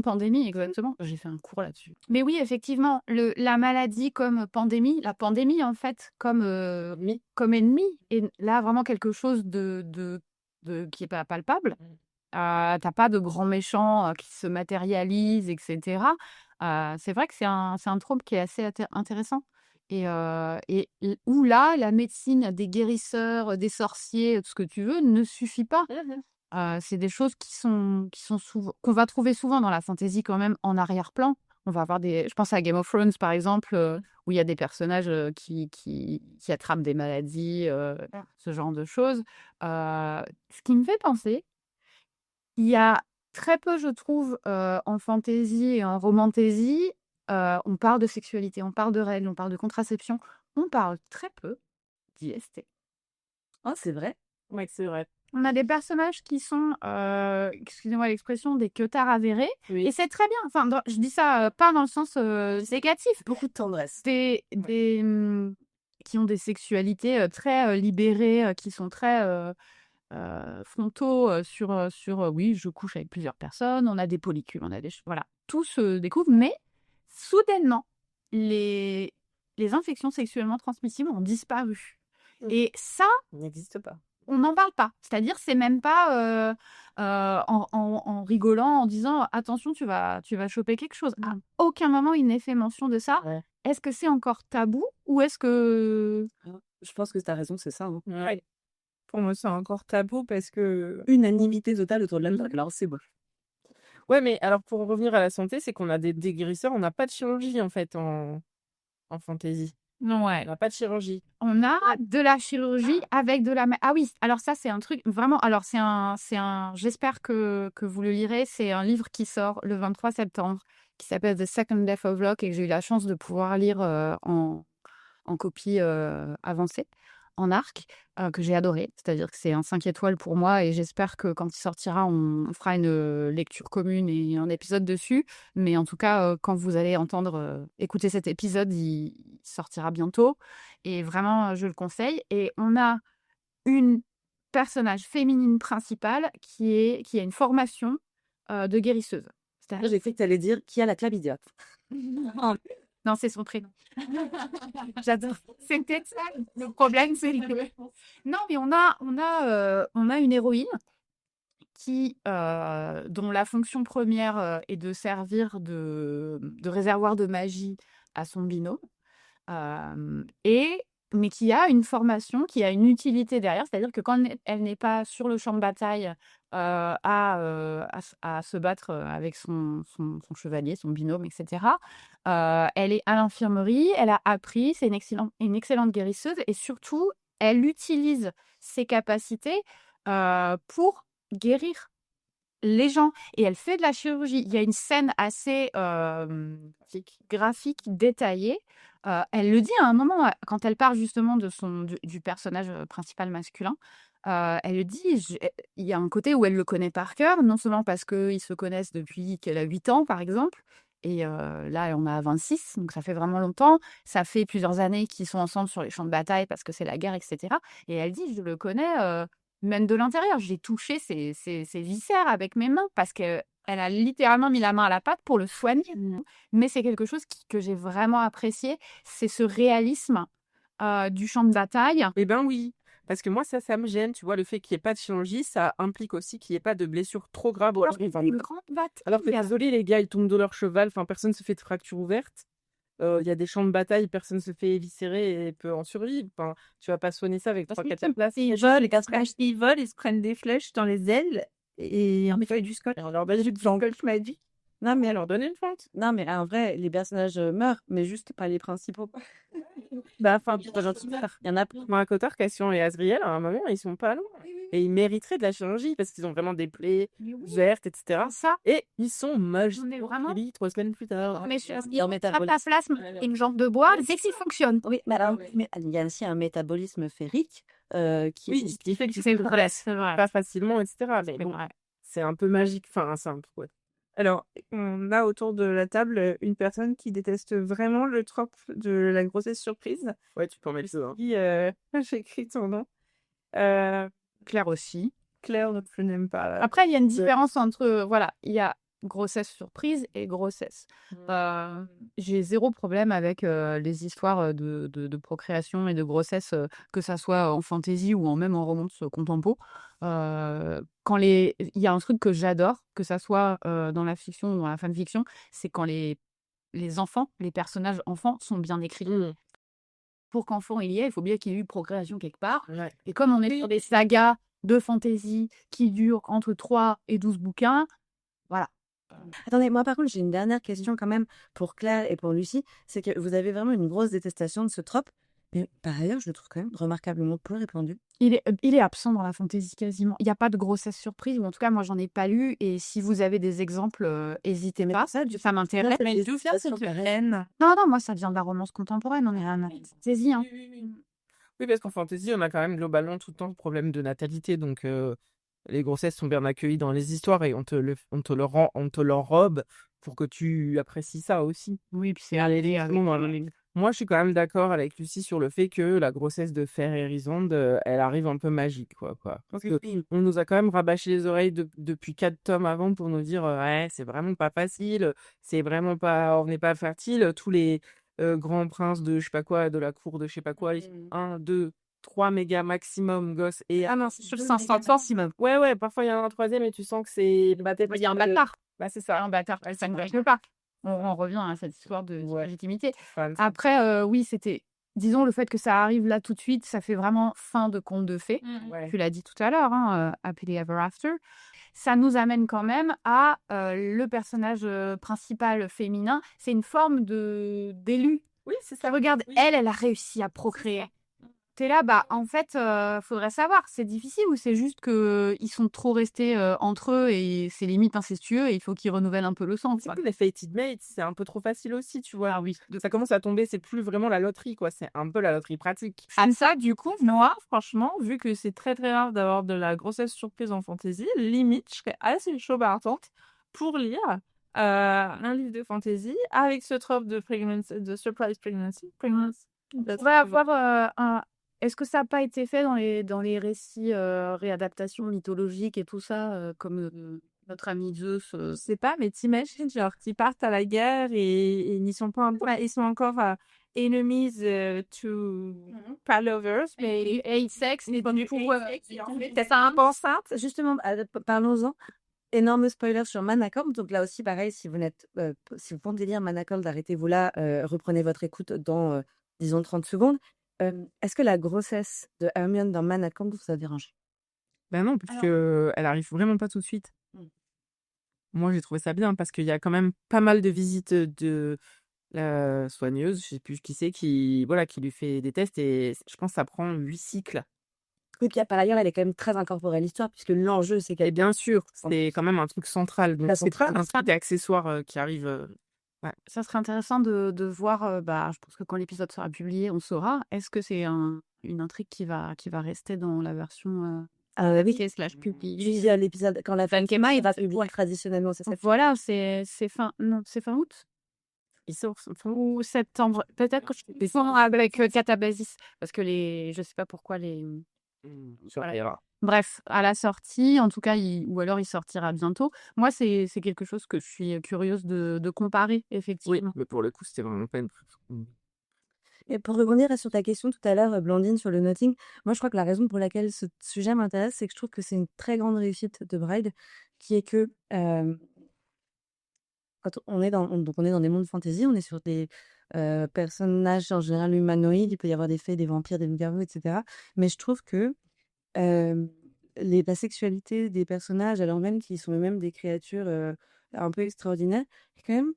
pandémies, exactement. J'ai fait un cours là-dessus. Mais oui, effectivement, la maladie comme pandémie, la pandémie en fait comme comme ennemi. Et là, vraiment quelque chose qui est pas palpable. T'as pas de grands méchants qui se matérialisent, etc. C'est vrai que c'est un trope qui est assez intéressant. Où là, la médecine des guérisseurs, des sorciers, tout ce que tu veux, ne suffit pas. C'est des choses qu'on va trouver souvent dans la fantasy quand même en arrière-plan. On va avoir je pense à Game of Thrones par exemple, où il y a des personnages qui attrapent des maladies, ce genre de choses. Ce qui me fait penser, il y a très peu, je trouve, en fantasy et en romantasy, on parle de sexualité, on parle de règles, on parle de contraception, on parle très peu d'IST. Oh, c'est vrai. Ouais, c'est vrai. On a des personnages qui sont, excusez-moi l'expression, des queutards avérés. Oui. Et c'est très bien. Enfin, je dis ça pas dans le sens négatif. Beaucoup de tendresse. Qui ont des sexualités très libérées, qui sont très frontaux sur oui, je couche avec plusieurs personnes, on a des polycules, on a des... Voilà, tout se découvre. Mais soudainement, les infections sexuellement transmissibles ont disparu. Et ça, n'existe pas. on n'en parle pas. C'est-à-dire, c'est même pas en rigolant, en disant attention, tu vas choper quelque chose. À aucun moment, il n'est fait mention de ça. Ouais. Est-ce que c'est encore tabou ou est-ce que. Je pense que tu as raison, c'est ça. Hein. Ouais. Pour moi, c'est encore tabou parce que Unanimité totale autour de la blague. Alors, c'est beau. Ouais, mais alors pour revenir à la santé, c'est qu'on a des guérisseurs, on n'a pas de chirurgie en fait en fantasy. Ouais. On n'a pas de chirurgie. On a de la chirurgie avec de la... Ah oui, alors ça, c'est un truc vraiment... Alors, j'espère que vous le lirez. C'est un livre qui sort le 23 septembre, qui s'appelle The Second Death of Locke, et que j'ai eu la chance de pouvoir lire en copie avancée, en arc, que j'ai adoré. C'est-à-dire que c'est un 5 étoiles pour moi, et j'espère que quand il sortira, on fera une lecture commune et un épisode dessus. Mais en tout cas, quand vous allez écouter cet épisode, il sortira bientôt. Et vraiment, je le conseille. Et on a une personnage féminine principale qui a une formation de guérisseuse. J'ai cru que tu allais dire qui a la chlamydia. Non, c'est son prénom. J'adore. C'est peut-être ça le problème, c'est que... Non, mais on a une héroïne dont la fonction première est de servir de réservoir de magie à son binôme, mais qui a une formation, qui a une utilité derrière, c'est-à-dire que quand elle n'est pas sur le champ de bataille à se battre avec son chevalier, son binôme, etc., elle est à l'infirmerie, elle a appris, c'est une excellente guérisseuse, et surtout, elle utilise ses capacités pour guérir les gens, et elle fait de la chirurgie. Il y a une scène assez graphique, détaillée. Elle le dit à un moment, quand elle parle justement du personnage principal masculin. Elle le dit, il y a un côté où elle le connaît par cœur, non seulement parce qu'ils se connaissent depuis qu'elle a 8 ans, par exemple, et là, on a 26, donc ça fait vraiment longtemps. Ça fait plusieurs années qu'ils sont ensemble sur les champs de bataille parce que c'est la guerre, etc. Et elle dit, je le connais même de l'intérieur. J'ai touché ses viscères avec mes mains parce qu'elle a littéralement mis la main à la pâte pour le soigner. Mais c'est quelque chose que j'ai vraiment apprécié. C'est ce réalisme du champ de bataille. Eh ben oui, parce que moi ça me gêne, tu vois, le fait qu'il n'y ait pas de chirurgie, ça implique aussi qu'il n'y ait pas de blessures trop graves. Alors que désolé, les gars, ils tombent de leur cheval, enfin personne se fait de fracture ouverte. Il y a des champs de bataille, personne se fait éviscérer et peut en survivre. Enfin, tu vas pas soigner ça avec 3-4 places. ils volent, ils se prennent des flèches dans les ailes et en mettant du scotch. Et on leur bat du flanc. m'a dit. Non, mais Alors donner une fente. non, mais en vrai, les personnages meurent, mais juste pas les principaux. Bah, enfin, Pas gentil meurent. Il y en a plein. Marakotar, Cassian et Azriel, à un moment, ils sont pas loin. Et ils mériteraient de la chirurgie parce qu'ils ont vraiment des plaies ouvertes, etc. Ça, Et ils sont moches. on est vraiment... 3 semaines plus tard. Mais Il y a un métabolisme. cataplasme et une jambe de bois, c'est que ça fonctionne. Oui, mais alors, il y a aussi un métabolisme férique qui Oui, ce qui fait que tu C'est te vrai, c'est vrai. pas facilement, etc. Mais C'est bon, vrai. c'est un peu magique. Enfin, c'est un peu... ouais. Alors, on a autour de la table une personne qui déteste vraiment le trope de la grossesse surprise. Ouais, tu peux en mettre ça. Hein. Qui, j'ai écrit son nom. Claire aussi. Claire, je n'aime pas. Après, il y a une différence entre... Voilà, il y a grossesse surprise et grossesse. J'ai zéro problème avec les histoires de procréation et de grossesse, que ça soit en fantasy ou même en romance contempo. Il y a un truc que j'adore, que ça soit dans la fiction ou dans la fanfiction, c'est quand les enfants, les personnages enfants sont bien écrits. Pour qu'enfant il y ait, il faut bien qu'il y ait eu procréation quelque part. Ouais. Et comme on est sur des sagas de fantasy qui durent entre 3 et 12 bouquins, voilà. Attendez, moi par contre, j'ai une dernière question quand même pour Claire et pour Lucie. C'est que vous avez vraiment une grosse détestation de ce trope. Mais par ailleurs, je le trouve quand même remarquablement peu répandu. Il est absent dans la fantasy quasiment. Il n'y a pas de grossesse surprise, ou en tout cas, moi, j'en ai pas lu. Et si vous avez des exemples, n'hésitez pas. Ça m'intéresse. Mais d'où vient cette haine? Non, moi, ça vient de la romance contemporaine. On est à la fantasy, hein. Oui, parce qu'en fantasy, on a quand même globalement tout le temps le problème de natalité. Donc, les grossesses sont bien accueillies dans les histoires et on te l'enrobe pour que tu apprécies ça aussi. Oui, puis c'est allé avec. Moi, je suis quand même d'accord avec Lucie sur le fait que la grossesse de Fer et Rysande, elle arrive un peu magique, quoi. Parce que on nous a quand même rabâché les oreilles depuis 4 tomes avant pour nous dire ouais, c'est vraiment pas facile, c'est vraiment pas, on n'est pas fertile. Tous les grands princes de je sais pas quoi, de la cour de je sais pas quoi, 1, 2, 3 mégas maximum gosses et Ah non, c'est sur 500 maximum. ouais, parfois il y en a un troisième et tu sens que c'est Il y a un bâtard. Bah c'est ça. Un bâtard. Ça ne règle pas. On revient à cette histoire de légitimité. Fan. Après, oui, c'était. Disons, le fait que ça arrive là tout de suite, ça fait vraiment fin de conte de fées. Ouais. Tu l'as dit tout à l'heure, hein, Happily Ever After. Ça nous amène quand même à le personnage principal féminin. C'est une forme d'élu. Oui, c'est ça. Regarde, elle a réussi à procréer. T'es là, bah en fait, faudrait savoir, c'est difficile ou c'est juste qu'ils sont trop restés entre eux et c'est limite incestueux et il faut qu'ils renouvellent un peu le sang. C'est que les Fated Mates, c'est un peu trop facile aussi, tu vois. Ah oui. Ça commence à tomber, c'est plus vraiment la loterie, quoi. C'est un peu la loterie pratique. Ah, ça, du coup, moi, franchement, vu que c'est très très rare d'avoir de la grossesse surprise en fantasy, limite, je serais assez chaud partante pour lire un livre de fantasy avec ce trope de surprise pregnancy. On va avoir Est-ce que ça n'a pas été fait dans les récits réadaptations mythologiques et tout ça, comme notre ami Zeus Je sais pas, mais t'imagines, genre, qu'ils partent à la guerre et ils sont pas ils sont encore enemies to pas lovers, mais et sexe et du coup c'est ça enceinte. Justement, parlons-en. Énorme spoiler sur Manacor. Donc là aussi, pareil, si vous comptez lire Manacor, arrêtez-vous là, reprenez votre écoute dans, disons, 30 secondes. Est-ce que la grossesse de Hermione dans Manacor vous a dérangé? Ben non, parce que elle arrive vraiment pas tout de suite. Moi, j'ai trouvé ça bien parce qu'il y a quand même pas mal de visites de la soigneuse, je sais plus qui c'est, qui lui fait des tests et je pense que ça prend 8 cycles. Oui, puis par ailleurs, elle est quand même très incorporée à l'histoire, puisque l'enjeu, c'est Et qu'elle... bien sûr, c'est quand même un truc central. Donc, La c'est pas centrale. un truc d'accessoires qui arrive. ça serait intéressant de voir, je pense que quand l'épisode sera publié, on saura. Est-ce que c'est une intrigue qui va rester dans la version oui, slash publiée? je disais à l'épisode, quand la fin Kema, il va publier traditionnellement, c'est ça. Voilà, c'est fin août Il sort. ou septembre. Peut-être que je fais avec Catabasis, parce que je sais pas pourquoi voilà. Bref, à la sortie, en tout cas, ou alors il sortira bientôt. Moi, c'est quelque chose que je suis curieuse de comparer, Oui, effectivement. mais pour le coup, c'était vraiment pas une. Et pour rebondir sur ta question tout à l'heure, Blandine, sur le notting, moi je crois que la raison pour laquelle ce sujet m'intéresse, c'est que je trouve que c'est une très grande réussite de Bride, qui est que quand on est dans des mondes fantasy, on est sur des personnages en général humanoïdes, il peut y avoir des fées, des vampires, des loups-garous, etc. Mais je trouve que la sexualité des personnages, alors même qu'ils sont eux-mêmes des créatures un peu extraordinaires, est quand même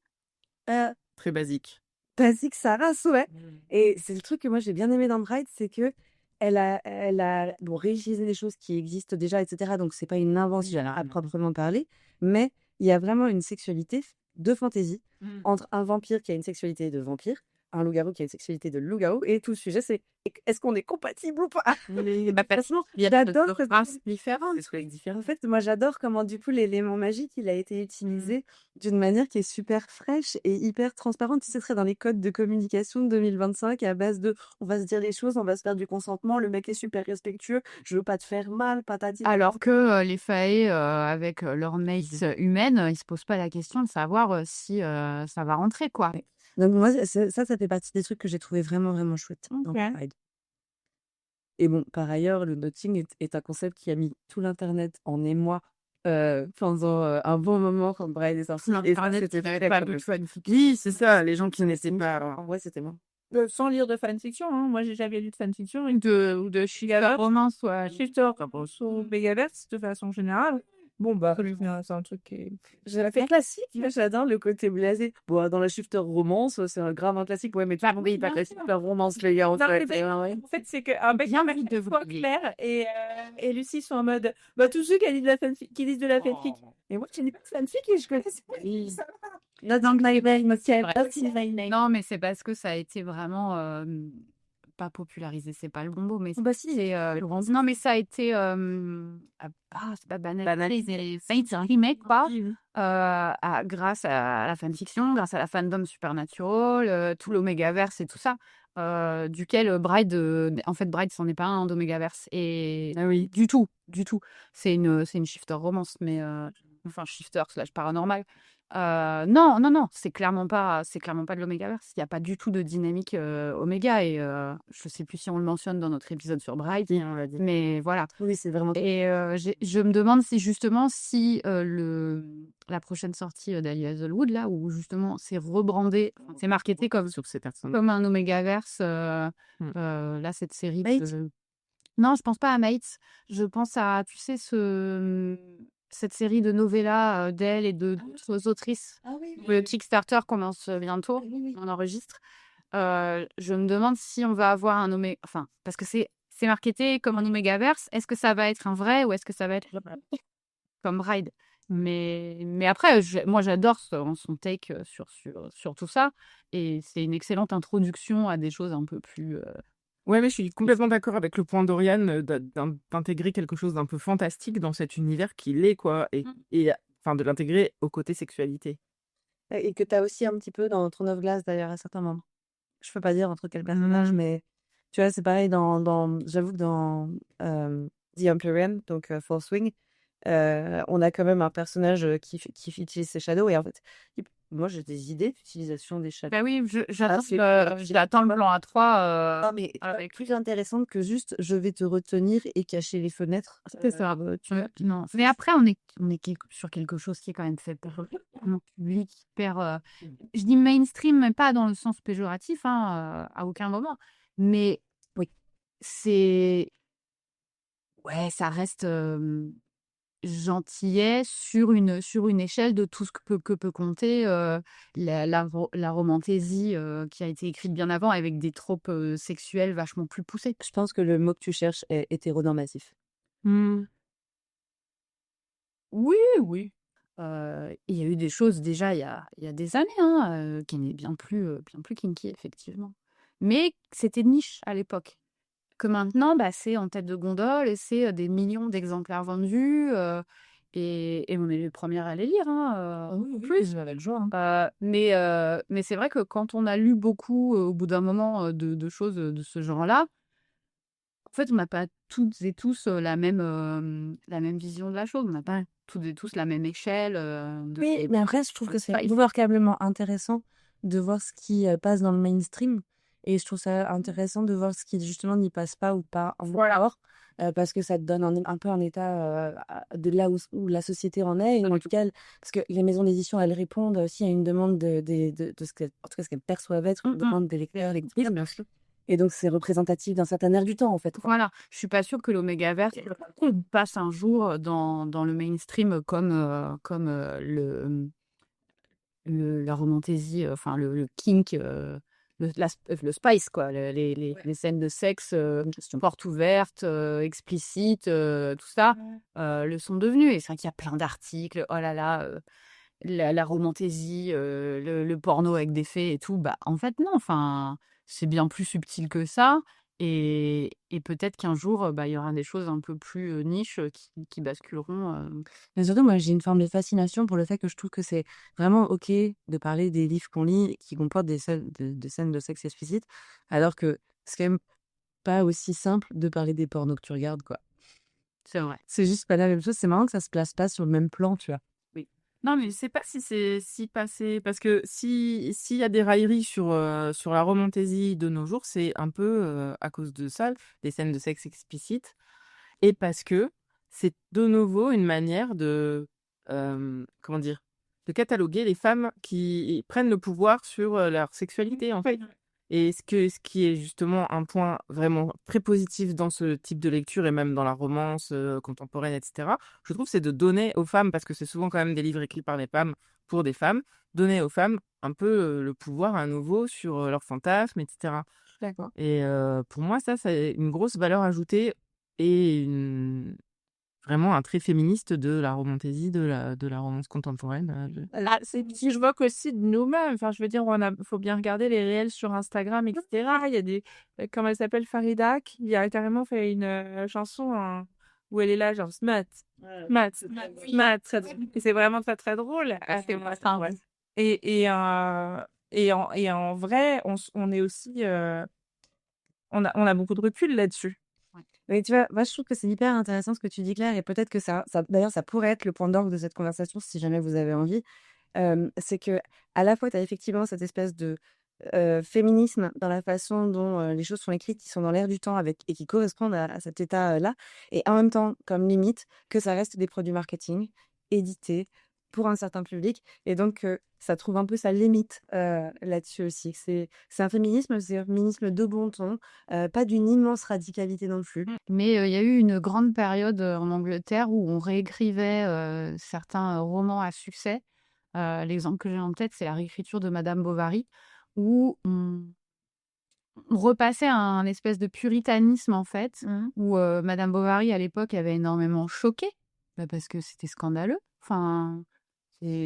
Très basique. basique sa race, ouais. Et c'est le truc que moi j'ai bien aimé dans Bride, c'est que elle a bon, réutilisé des choses qui existent déjà, etc. Donc c'est pas une invention à proprement parler, mais il y a vraiment une sexualité de fantaisie entre un vampire qui a une sexualité de vampire, un loup-garou qui a une sexualité de loup-garou et tout le sujet c'est est-ce qu'on est compatible ou pas? Bah, Franchement, il y a j'adore de cette races différentes. des trucs différents. En fait, moi, j'adore comment, du coup, l'élément magique, il a été utilisé d'une manière qui est super fraîche et hyper transparente. Tu sais, très dans les codes de communication de 2025, à base de on va se dire les choses, on va se faire du consentement, le mec est super respectueux, je veux pas te faire mal, patati. Alors que les fae, avec leur mace humaine, ils se posent pas la question de savoir si ça va rentrer, quoi. Donc, moi, ça fait partie des trucs que j'ai trouvé vraiment, vraiment chouette dans Ok. Pride. Et bon, par ailleurs, le notting est un concept qui a mis tout l'internet en émoi pendant un bon moment quand Bride est sorti. Et ça, c'était très pas cool. de fanfic. Oui, c'est ça, les gens qui n'étaient pas. En vrai, c'était moi. Sans lire de fanfiction, hein. Moi, j'ai jamais lu de fanfiction. Ou de shifter romance, ouais. Shifter, sur Megaverse, de façon générale. Bon, bah, c'est un truc qui est... J'ai la fait classique, mais j'adore le côté blasé. Bon, dans la shifter romance, c'est un grave un classique. Ouais, mais tout le monde dit pas que la shifter romance, les gars, en Non, fait. mais Ouais. en fait, c'est qu'un mec Bien soit envie de vous oublier. clair et Lucie sont en mode bah, tous ceux qui lisent de la fanfic, qui lisent de la fanfic. Et moi, je lis pas de fanfic et je connais ça. Non, mais c'est parce que ça a été vraiment pas popularisé, c'est pas le bon mot, mais Bah si, c'est non, mais ça a été c'est pas banalisé, ça a été un remake, quoi, grâce à la fanfiction, grâce à la fandom Supernatural, tout l'Omegaverse et tout ça, duquel Bride, en fait, Bride, c'en est pas un d'Omegaverse. Et Ah oui. du tout. C'est une shifter romance, mais enfin, shifter slash paranormal. Non, c'est clairement pas de l'Omegaverse. Il n'y a pas du tout de dynamique Oméga. Et je sais plus si on le mentionne dans notre épisode sur Bride, Si, on l'a dit. mais voilà. oui, c'est vraiment. Et je me demande si justement la prochaine sortie d'Ali Hazelwood, là, où justement c'est rebrandé, enfin, c'est marketé Sur ces personnes. comme un Omegaverse, là, cette série. Mates? Non, je pense pas à Mates. Je pense à, tu sais, cette série de novellas d'elle et d'autres autrices. Ah oui, Le Kickstarter commence bientôt. oui. On enregistre. Je me demande si on va avoir un Oméga... Enfin, parce que c'est marketé comme un Omegaverse. Est-ce que ça va être un vrai ou est-ce que ça va être comme Bride? Mais après, moi, j'adore son take sur tout ça. Et c'est une excellente introduction à des choses un peu plus... Ouais, mais je suis complètement d'accord avec le point d'Oriane d'intégrer quelque chose d'un peu fantastique dans cet univers qui l'est, quoi. Et enfin, de l'intégrer au côté sexualité. Et que tu as aussi un petit peu dans Throne of Glass, d'ailleurs, à certains moments. Je peux pas dire entre quel personnage, mais tu vois, c'est pareil j'avoue que dans The Empyrean, donc Fourth Wing, on a quand même un personnage qui utilise ses shadows. Et en fait, moi, j'ai des idées d'utilisation des shadows. Bah oui, j'attends c'est j'attends le plan A3. Non, mais avec plus intéressante que juste je vais te retenir et cacher les fenêtres. C'est ça. Non. Mais après, on est sur quelque chose qui est quand même fait par un public hyper. Je dis mainstream, mais pas dans le sens péjoratif, hein, à aucun moment. Mais oui, c'est. Ouais, ça reste gentillet sur une échelle de tout ce que peut compter la romantaisie qui a été écrite bien avant avec des tropes sexuelles vachement plus poussées. Je pense que le mot que tu cherches est hétéronormatif. Oui. Il y a eu des choses déjà il y a des années qui étaient bien plus kinky, effectivement. Mais c'était de niche à l'époque. Que maintenant, bah, c'est en tête de gondole et c'est des millions d'exemplaires vendus. Et on est les premières à les lire, en plus. Avec joie. Mais c'est vrai que quand on a lu beaucoup, au bout d'un moment, de choses de ce genre-là, en fait, on n'a pas toutes et tous la même vision de la chose. On n'a pas toutes et tous la même échelle. Oui, mais après, je trouve que c'est Pas- remarquablement intéressant de voir ce qui passe dans le mainstream. Et je trouve ça intéressant de voir ce qui, justement, n'y passe pas ou pas encore. Parce que ça te donne un peu un état de là où la société en est. Et en tout cas, parce que les maisons d'édition, elles répondent aussi à une demande de ce qu'elles, en tout cas, ce qu'elles perçoivent être une demande des lecteurs, lectrices. Bien sûr. Et donc, c'est représentatif d'un certain air du temps, en fait. Voilà, je suis pas sûre que l'Omegaverse passe un jour dans le mainstream comme la romantaisie, enfin le kink, le spice, quoi, les scènes de sexe portes ouvertes, explicites, tout ça, le sont devenus. Et c'est vrai qu'il y a plein d'articles, oh là là, la romantaisie, le porno avec des fées et tout. Bah, en fait, non. Enfin, c'est bien plus subtil que ça. Et peut-être qu'un jour, bah, il y aura des choses un peu plus niches qui basculeront. Mais surtout, moi, j'ai une forme de fascination pour le fait que je trouve que c'est vraiment OK de parler des livres qu'on lit qui comportent des scènes de sexe explicite, alors que c'est quand même pas aussi simple de parler des pornos que tu regardes, quoi. C'est vrai. C'est juste pas la même chose. C'est marrant que ça se place pas sur le même plan, tu vois. Non, mais je sais pas si c'est si passé. Parce que s'il y a des railleries sur la romantaisie de nos jours, c'est un peu à cause de ça, des scènes de sexe explicite. Et parce que c'est de nouveau une manière comment dire, de cataloguer les femmes qui prennent le pouvoir sur leur sexualité, en fait. Et ce qui est justement un point vraiment très positif dans ce type de lecture et même dans la romance contemporaine, etc., je trouve, c'est de donner aux femmes, parce que c'est souvent quand même des livres écrits par des femmes pour des femmes, donner aux femmes un peu le pouvoir à nouveau sur leurs fantasmes, etc. D'accord. Et pour moi, ça, c'est une grosse valeur ajoutée et vraiment un trait féministe de la romantaisie, de la romance contemporaine. Là, c'est si je vois qu'aussi de nous-mêmes. Enfin, je veux dire, faut bien regarder les réels sur Instagram, etc. Il y a des, comment elle s'appelle, Farida, qui a carrément fait une chanson où elle est là, genre smut, smut. Et c'est vraiment très très drôle. Ouais. Et en vrai, on est aussi, on a beaucoup de recul là-dessus. Mais tu vois, moi, je trouve que c'est hyper intéressant ce que tu dis, Claire, et peut-être que d'ailleurs, ça pourrait être le point d'orgue de cette conversation si jamais vous avez envie. C'est que à la fois, tu as effectivement cette espèce de féminisme dans la façon dont les choses sont écrites, qui sont dans l'air du temps et qui correspondent à cet état-là, et en même temps, comme limite, que ça reste des produits marketing édités pour un certain public, et donc ça trouve un peu sa limite là-dessus aussi. C'est un féminisme de bon ton, pas d'une immense radicalité non plus. Mais il y a eu une grande période en Angleterre où on réécrivait certains romans à succès. L'exemple que j'ai en tête, c'est la réécriture de Madame Bovary, où on repassait un espèce de puritanisme, en fait, où Madame Bovary, à l'époque, avait énormément choqué, parce que c'était scandaleux. Enfin,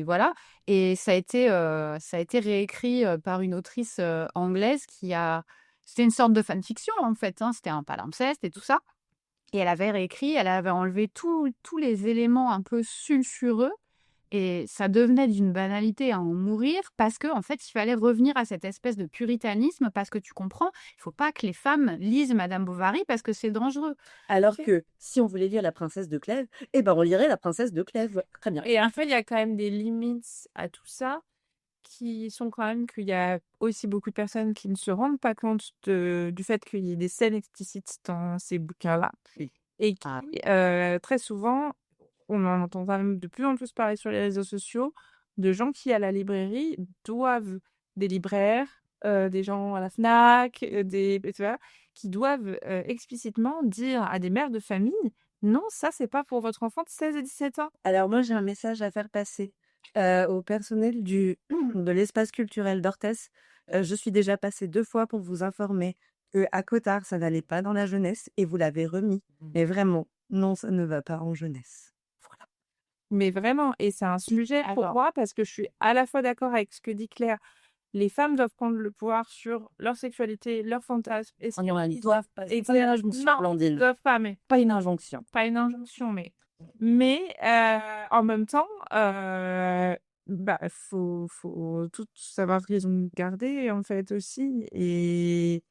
voilà. Et ça a été réécrit par une autrice anglaise C'était une sorte de fanfiction, en fait. C'était un palimpseste et tout ça. Et elle avait réécrit, elle avait enlevé tous les éléments un peu sulfureux. Et ça devenait d'une banalité à en mourir parce que, en fait, il fallait revenir à cette espèce de puritanisme parce que tu comprends, il faut pas que les femmes lisent Madame Bovary parce que c'est dangereux. Alors que si on voulait lire La Princesse de Clèves, eh ben on lirait La Princesse de Clèves. Très bien. Et en fait, il y a quand même des limites à tout ça qui sont quand même qu'il y a aussi beaucoup de personnes qui ne se rendent pas compte du fait qu'il y ait des scènes explicites dans ces bouquins-là. Oui. Et qui, très souvent, on en entend quand même de plus en plus parler sur les réseaux sociaux, de gens qui, à la librairie, doivent, des libraires, des gens à la FNAC, tu vois, qui doivent explicitement dire à des mères de famille, non, ça, c'est pas pour votre enfant de 16 et 17 ans. Alors moi, j'ai un message à faire passer au personnel de l'espace culturel d'Orthès. Je suis déjà passée 2 fois pour vous informer qu'à Cotard, ça n'allait pas dans la jeunesse et vous l'avez remis. Mais vraiment, non, ça ne va pas en jeunesse. Voilà. Mais vraiment, et c'est un sujet pour moi parce que je suis à la fois d'accord avec ce que dit Claire. Les femmes doivent prendre le pouvoir sur leur sexualité, leurs fantasmes. Et Ils doivent pas. Et C'est pas une injonction, non, Blandine. ils doivent pas, mais Pas une injonction. pas une injonction, mais en même temps, faut tout savoir raison garder en fait aussi, et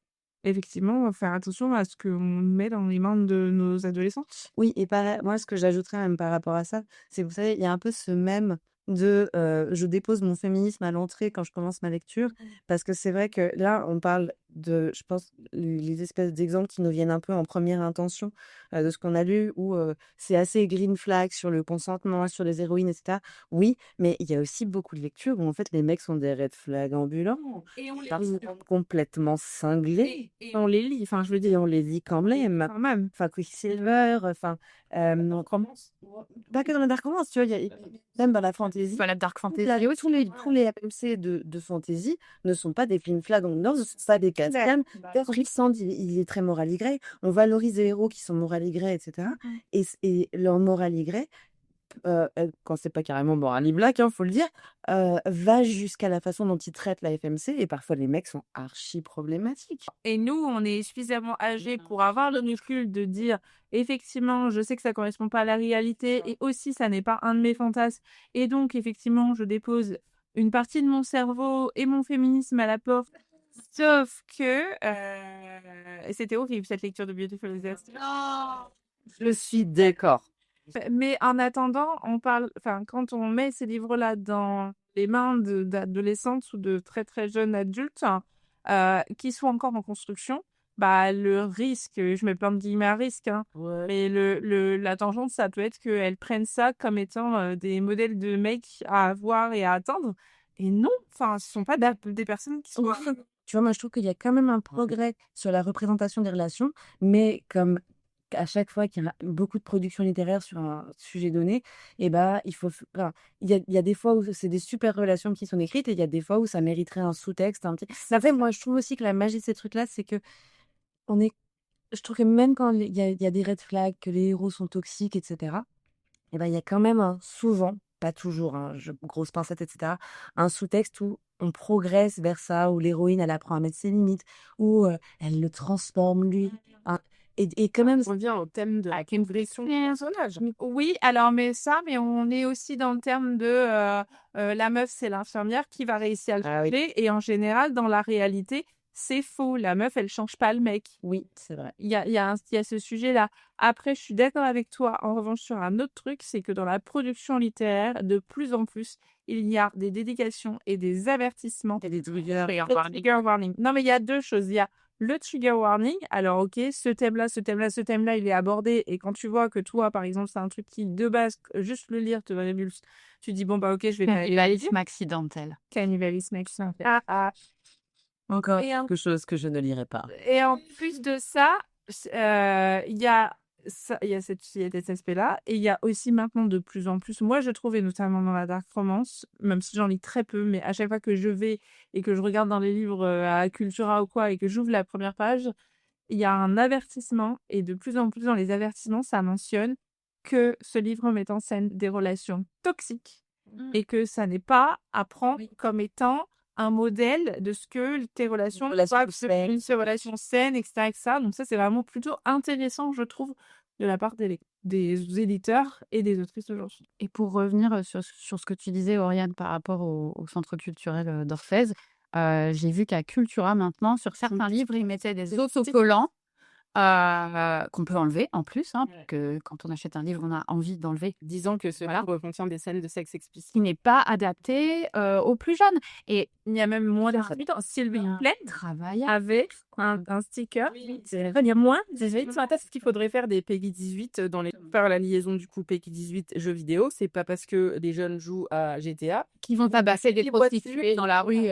effectivement faire attention à ce qu'on met dans les mains de nos adolescents. Oui, et moi, ce que j'ajouterais même par rapport à ça, c'est, vous savez, il y a un peu ce même de je dépose mon féminisme à l'entrée quand je commence ma lecture, parce que c'est vrai que là, on parle de, je pense, les espèces d'exemples qui nous viennent un peu en première intention de ce qu'on a lu, où c'est assez green flag sur le consentement, sur les héroïnes, etc. Oui, mais il y a aussi beaucoup de lectures où en fait les mecs sont des red flags ambulants, Et on les ils sont complètement cinglés. on les lit, enfin je veux dire, Et on les lit quand même. quand même. Enfin, Quicksilver, enfin, On commence. pas que dans la dark romance, tu vois, même dans la fantasy. Enfin, la dark fantasy. Tous les AMC de fantasy ne sont pas des films flags, non, ce sont pas des cascades. Sand, il est très moraligré. On valorise les héros qui sont moraligrés, etc. Et leur moraligré quand c'est pas carrément un livre black, faut le dire, va jusqu'à la façon dont il traite la FMC et parfois les mecs sont archi problématiques. Et nous, on est suffisamment âgés pour avoir le recul de dire effectivement, je sais que ça correspond pas à la réalité et aussi ça n'est pas un de mes fantasmes. Et donc, effectivement, je dépose une partie de mon cerveau et mon féminisme à la porte. Sauf que et c'était horrible cette lecture de Beautiful Disaster. Je suis d'accord. Mais en attendant, quand on met ces livres-là dans les mains d'adolescentes ou de très très jeunes adultes qui sont encore en construction, le risque, je mets plein de guillemets à risque, mais la tangente, ça peut être qu'elles prennent ça comme étant des modèles de mecs à avoir et à atteindre. Et non, ce sont pas des personnes qui sont... Tu vois, moi je trouve qu'il y a quand même un progrès sur la représentation des relations, mais comme à chaque fois qu'il y a beaucoup de production littéraire sur un sujet donné, il y a des fois où c'est des super relations qui sont écrites et il y a des fois où ça mériterait un sous-texte, un petit. Après, moi, je trouve aussi que la magie de ces trucs-là, c'est que je trouve que même quand il y a des red flags, que les héros sont toxiques, etc., il y a quand même souvent, pas toujours, grosse pincette, etc., un sous-texte où on progresse vers ça, où l'héroïne, elle apprend à mettre ses limites, où elle le transforme, lui. Et quand même, On revient au thème de la progression du personnage. Oui, mais on est aussi dans le terme de la meuf, c'est l'infirmière qui va réussir à le changer. Et en général, dans la réalité, c'est faux. La meuf, elle change pas le mec. oui, c'est vrai. Il y a ce sujet-là. Après, je suis d'accord avec toi. En revanche, sur un autre truc, c'est que dans la production littéraire, de plus en plus, il y a des dédications et des avertissements. Et des triggers. Trigger warning. Non, mais il y a deux choses. Il y a le trigger warning. Alors, ok, ce thème-là, il est abordé. Et quand tu vois que toi, par exemple, c'est un truc qui, de base, juste le lire te répulse, tu dis, bon, ok, je vais pas aller le lire. Cannibalisme accidentel. Cannibalisme accidentel. Encore Et quelque chose que je ne lirai pas. Et en plus de ça, il y a cet aspect-là. Et il y a aussi maintenant de plus en plus, moi je trouve, et notamment dans la dark romance, même si j'en lis très peu, mais à chaque fois que je vais et que je regarde dans les livres à Cultura ou quoi, et que j'ouvre la première page, il y a un avertissement. Et de plus en plus dans les avertissements, ça mentionne que ce livre met en scène des relations toxiques. Et que ça n'est pas à prendre comme étant un modèle de ce que tes relations doivent se une relation saine, etc. Donc ça, c'est vraiment plutôt intéressant, je trouve, de la part des éditeurs et des autrices aujourd'hui. Et pour revenir sur ce que tu disais, Oriane, par rapport au centre culturel d'Orphez, j'ai vu qu'à Cultura, maintenant, sur certains livres, ils mettaient des autocollants qu'on peut enlever en plus, parce que quand on achète un livre, on a envie d'enlever. Disant que ce livre contient des scènes de sexe explicite. Qui n'est pas adapté aux plus jeunes. Et il y a même moins d'18 ans. Sylvie Plaine travaille avait un sticker. Il y a moins de 18 ans. Est-ce qu'il faudrait faire des Peggy 18 faire la liaison du coup Peggy 18 jeux vidéo? C'est pas parce que des jeunes jouent à GTA qui vont tabasser des prostituées dans la rue.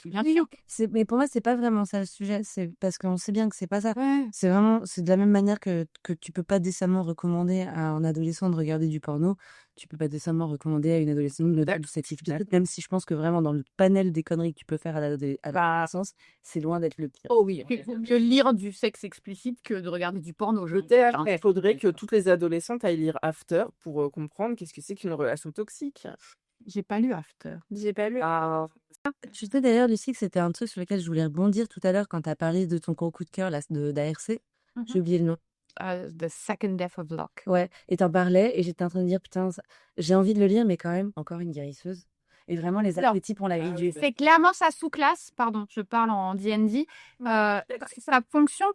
Bien sûr. Mais pour moi, c'est pas vraiment ça le sujet. C'est parce qu'on sait bien que c'est pas ça. Ouais. C'est de la même manière que tu peux pas décemment recommander à un adolescent de regarder du porno. Tu peux pas décemment recommander à une adolescente de cette explicite, même si je pense que vraiment dans le panel des conneries que tu peux faire à l'adolescence, c'est loin d'être le pire. Oh oui, il vaut mieux lire du sexe explicite que de regarder du porno. Il faudrait que toutes les adolescentes aillent lire After pour comprendre qu'est-ce que c'est qu'une relation toxique. J'ai pas lu After. J'ai pas lu. Tu sais d'ailleurs, Lucie, que c'était un truc sur lequel je voulais rebondir tout à l'heure quand tu as parlé de ton gros coup de cœur d'ARC. J'ai oublié le nom. The Second Death of Locke. Ouais, et t'en parlais, et j'étais en train de dire, putain, j'ai envie de le lire, mais quand même, encore une guérisseuse. Et vraiment, les archétypes, on l'a réduit. C'est clairement sa sous-classe, pardon, je parle en D&D. Sa fonction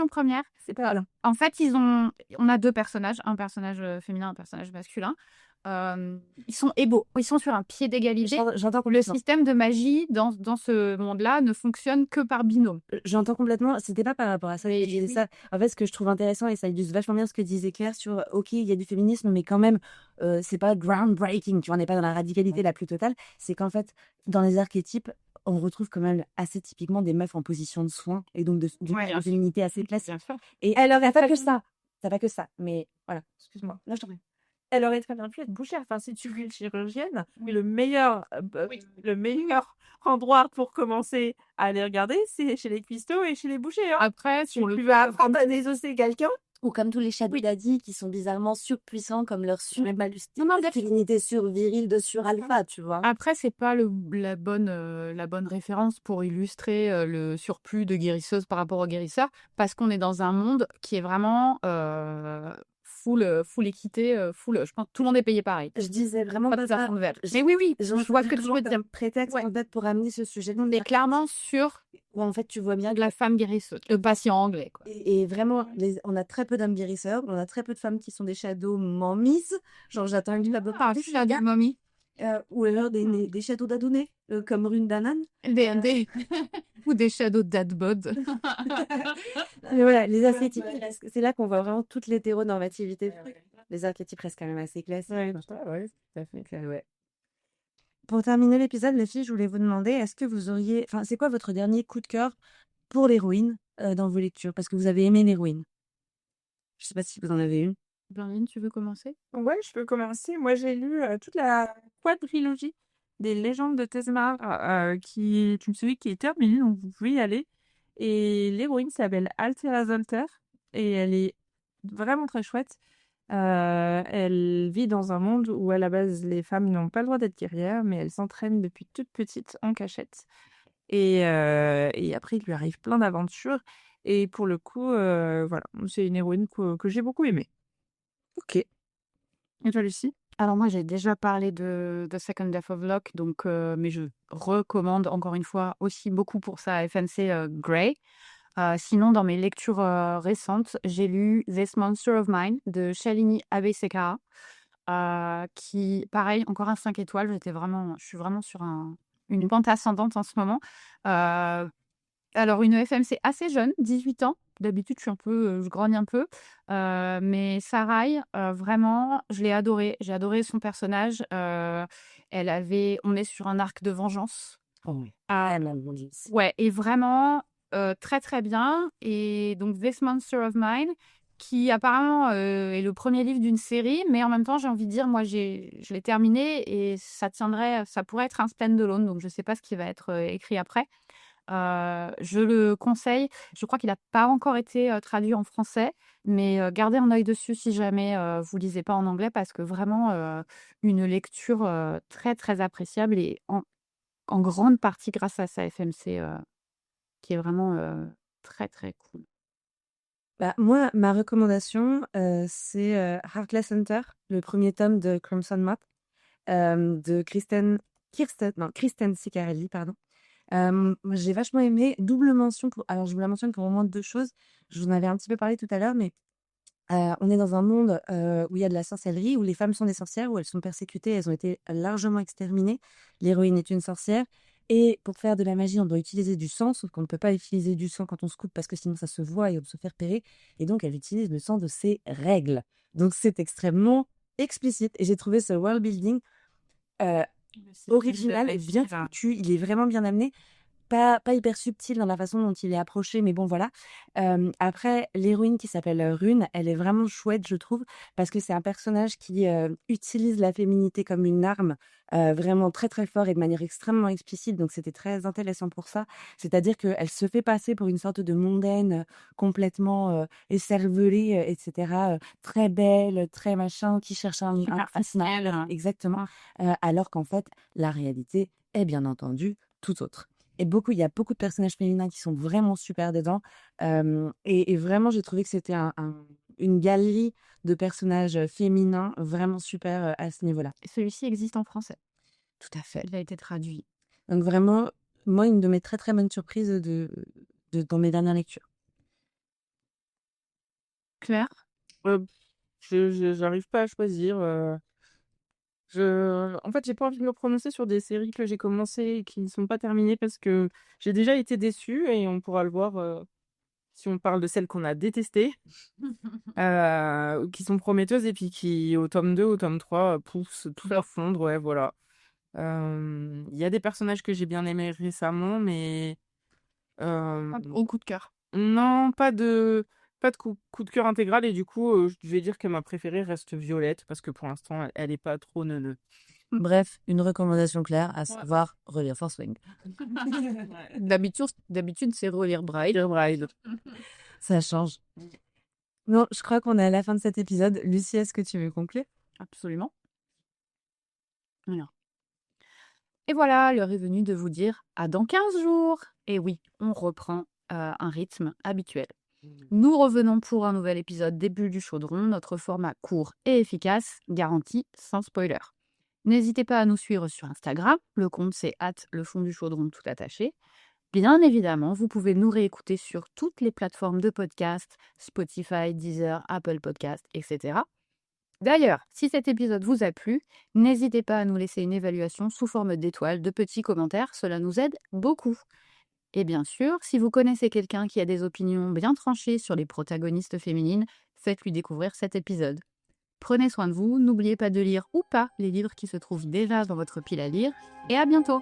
première, c'est pas là. En fait, on a deux personnages, un personnage féminin, un personnage masculin. Ils sont égaux, ils sont sur un pied d'égalité. J'entends Le système de magie dans ce monde-là ne fonctionne que par binôme. J'entends complètement, c'était pas par rapport à ça que je disais ça. En fait, ce que je trouve intéressant, et ça illustre vachement bien ce que disait Claire sur, ok, il y a du féminisme, mais quand même, c'est pas groundbreaking, tu vois, on n'est pas dans la radicalité la plus totale. C'est qu'en fait, dans les archétypes, on retrouve quand même assez typiquement des meufs en position de soin, et donc d'une féminité assez classique. Et alors, t'as pas que ça, mais voilà. Excuse-moi. Là, je t'en prie. Elle aurait très bien pu être bouchère. Enfin, si tu veux une chirurgienne, le meilleur endroit pour commencer à les regarder, c'est chez les cuistots et chez les bouchers. Après, Tu vas apprendre à désosser quelqu'un. Ou comme tous les shadow daddy qui sont bizarrement surpuissants comme leur Non, non, masculinité sur-virile de sur-alpha, tu vois. Après, c'est pas la bonne référence pour illustrer le surplus de guérisseuses par rapport aux guérisseurs, parce qu'on est dans un monde qui est vraiment full équité, je pense que tout le monde est payé pareil. Je disais vraiment Pas pas de ça. plafond de verre. Mais oui, je vois ce que tu veux dire. Comme prétexte Ouais. en fait pour amener ce sujet. On est clairement sur Où en fait tu vois bien de la femme guérisseuse, le patient anglais, quoi. et vraiment on a très peu d'hommes guérisseurs, on a très peu de femmes qui sont des shadow mommies, genre j'attends une la Ah, je suis la mamie. ou alors des shadow dadonné comme Rune Danan. Ou des shadows dad-bod. Mais voilà, les archétypes, c'est là qu'on voit vraiment toute l'hétéronormativité. Les archétypes restent quand même assez classiques. Ouais, tout à fait. Ouais. Pour terminer l'épisode, les filles, je voulais vous demander, est-ce que vous auriez... Enfin, c'est quoi votre dernier coup de cœur pour l'héroïne dans vos lectures? Parce que vous avez aimé l'héroïne. Je sais pas si vous en avez une. Blandine, tu veux commencer? Ouais, je peux commencer. Moi, j'ai lu toute la quadrilogie des légendes de Tezmar, qui est une série qui est terminée, donc vous pouvez y aller. Et l'héroïne s'appelle Altera Zolter, et elle est vraiment très chouette. Elle vit dans un monde où, à la base, les femmes n'ont pas le droit d'être guerrières, mais elles s'entraînent depuis toute petite en cachette. Et après, il lui arrive plein d'aventures. Et pour le coup, voilà, c'est une héroïne que j'ai beaucoup aimée. Ok. Et toi, Lucie? Alors moi, j'ai déjà parlé de The Second Death of Locke, donc, mais je recommande encore une fois aussi beaucoup pour sa FMC Grey. Sinon, dans mes lectures récentes, j'ai lu This Monster of Mine de Shalini Abesekara, qui, pareil, encore un 5 étoiles. Je suis vraiment sur une pente ascendante en ce moment. Alors, une FMC assez jeune, 18 ans. D'habitude, je grogne un peu. Mais Sarai, vraiment, je l'ai adorée. J'ai adoré son personnage. On est sur un arc de vengeance. Oh oui. mon Dieu. Ouais, et vraiment très très bien. Et donc This Monster of Mine, qui apparemment est le premier livre d'une série, mais en même temps, j'ai envie de dire, moi, je l'ai terminé et ça pourrait être un stand-alone. Donc, je sais pas ce qui va être écrit après. Je le conseille. Je crois qu'il n'a pas encore été traduit en français, mais gardez un œil dessus si jamais vous lisez pas en anglais, parce que vraiment une lecture très très appréciable et en grande partie grâce à sa FMC qui est vraiment très très cool. Bah, moi, ma recommandation, c'est Heartless Hunter, le premier tome de Crimson Map, de Kristen Ciccarelli, pardon. J'ai vachement aimé. Double mention alors je vous la mentionne pour au moins 2 choses. Je vous en avais un petit peu parlé tout à l'heure, mais on est dans un monde où il y a de la sorcellerie, où les femmes sont des sorcières, où elles sont persécutées, elles ont été largement exterminées. L'héroïne est une sorcière. Et pour faire de la magie, on doit utiliser du sang, sauf qu'on ne peut pas utiliser du sang quand on se coupe parce que sinon ça se voit et on se fait repérer. Et donc, elle utilise le sang de ses règles. Donc, c'est extrêmement explicite. Et j'ai trouvé ce world building original et bien foutu. Il est vraiment bien amené. Pas hyper subtil dans la façon dont il est approché, mais bon, voilà. Après, l'héroïne qui s'appelle Rune, elle est vraiment chouette, je trouve, parce que c'est un personnage qui utilise la féminité comme une arme, vraiment très très fort et de manière extrêmement explicite, donc c'était très intéressant pour ça. C'est-à-dire qu'elle se fait passer pour une sorte de mondaine complètement écervelée, etc., très belle, très machin, qui cherche un fascinant, exactement, alors qu'en fait, la réalité est bien entendu tout autre. Et il y a beaucoup de personnages féminins qui sont vraiment super dedans. Et vraiment, j'ai trouvé que c'était une galerie de personnages féminins vraiment super à ce niveau-là. Et celui-ci existe en français. Tout à fait. Il a été traduit. Donc vraiment, moi, une de mes très très bonnes surprises dans mes dernières lectures. Claire? J'arrive pas à choisir. En fait, j'ai pas envie de me prononcer sur des séries que j'ai commencées et qui ne sont pas terminées parce que j'ai déjà été déçue et on pourra le voir si on parle de celles qu'on a détestées, qui sont prometteuses et puis qui, au tome 2, au tome 3, poussent tout à fondre. Ouais, voilà. Il y a des personnages que j'ai bien aimés récemment, mais Au coup de cœur. non, pas de coup de cœur intégral. Et du coup, je vais dire que ma préférée reste Violette parce que pour l'instant, elle est pas trop neuneu. Bref, une recommandation claire, à savoir relire Forswing. D'habitude, c'est relire Bride. Dear Bride. Ça change. Non, je crois qu'on est à la fin de cet épisode. Lucie, est-ce que tu veux conclure? Absolument. Alors. Et voilà, l'heure est venue de vous dire à dans 15 jours. Et oui, on reprend un rythme habituel. Nous revenons pour un nouvel épisode des Bulles du Chaudron, notre format court et efficace, garanti sans spoiler. N'hésitez pas à nous suivre sur Instagram, le compte c'est @lefondduchaudron tout attaché. Bien évidemment, vous pouvez nous réécouter sur toutes les plateformes de podcast, Spotify, Deezer, Apple Podcast, etc. D'ailleurs, si cet épisode vous a plu, n'hésitez pas à nous laisser une évaluation sous forme d'étoiles, de petits commentaires, cela nous aide beaucoup. Et bien sûr, si vous connaissez quelqu'un qui a des opinions bien tranchées sur les protagonistes féminines, faites-lui découvrir cet épisode. Prenez soin de vous, n'oubliez pas de lire ou pas les livres qui se trouvent déjà dans votre pile à lire, et à bientôt!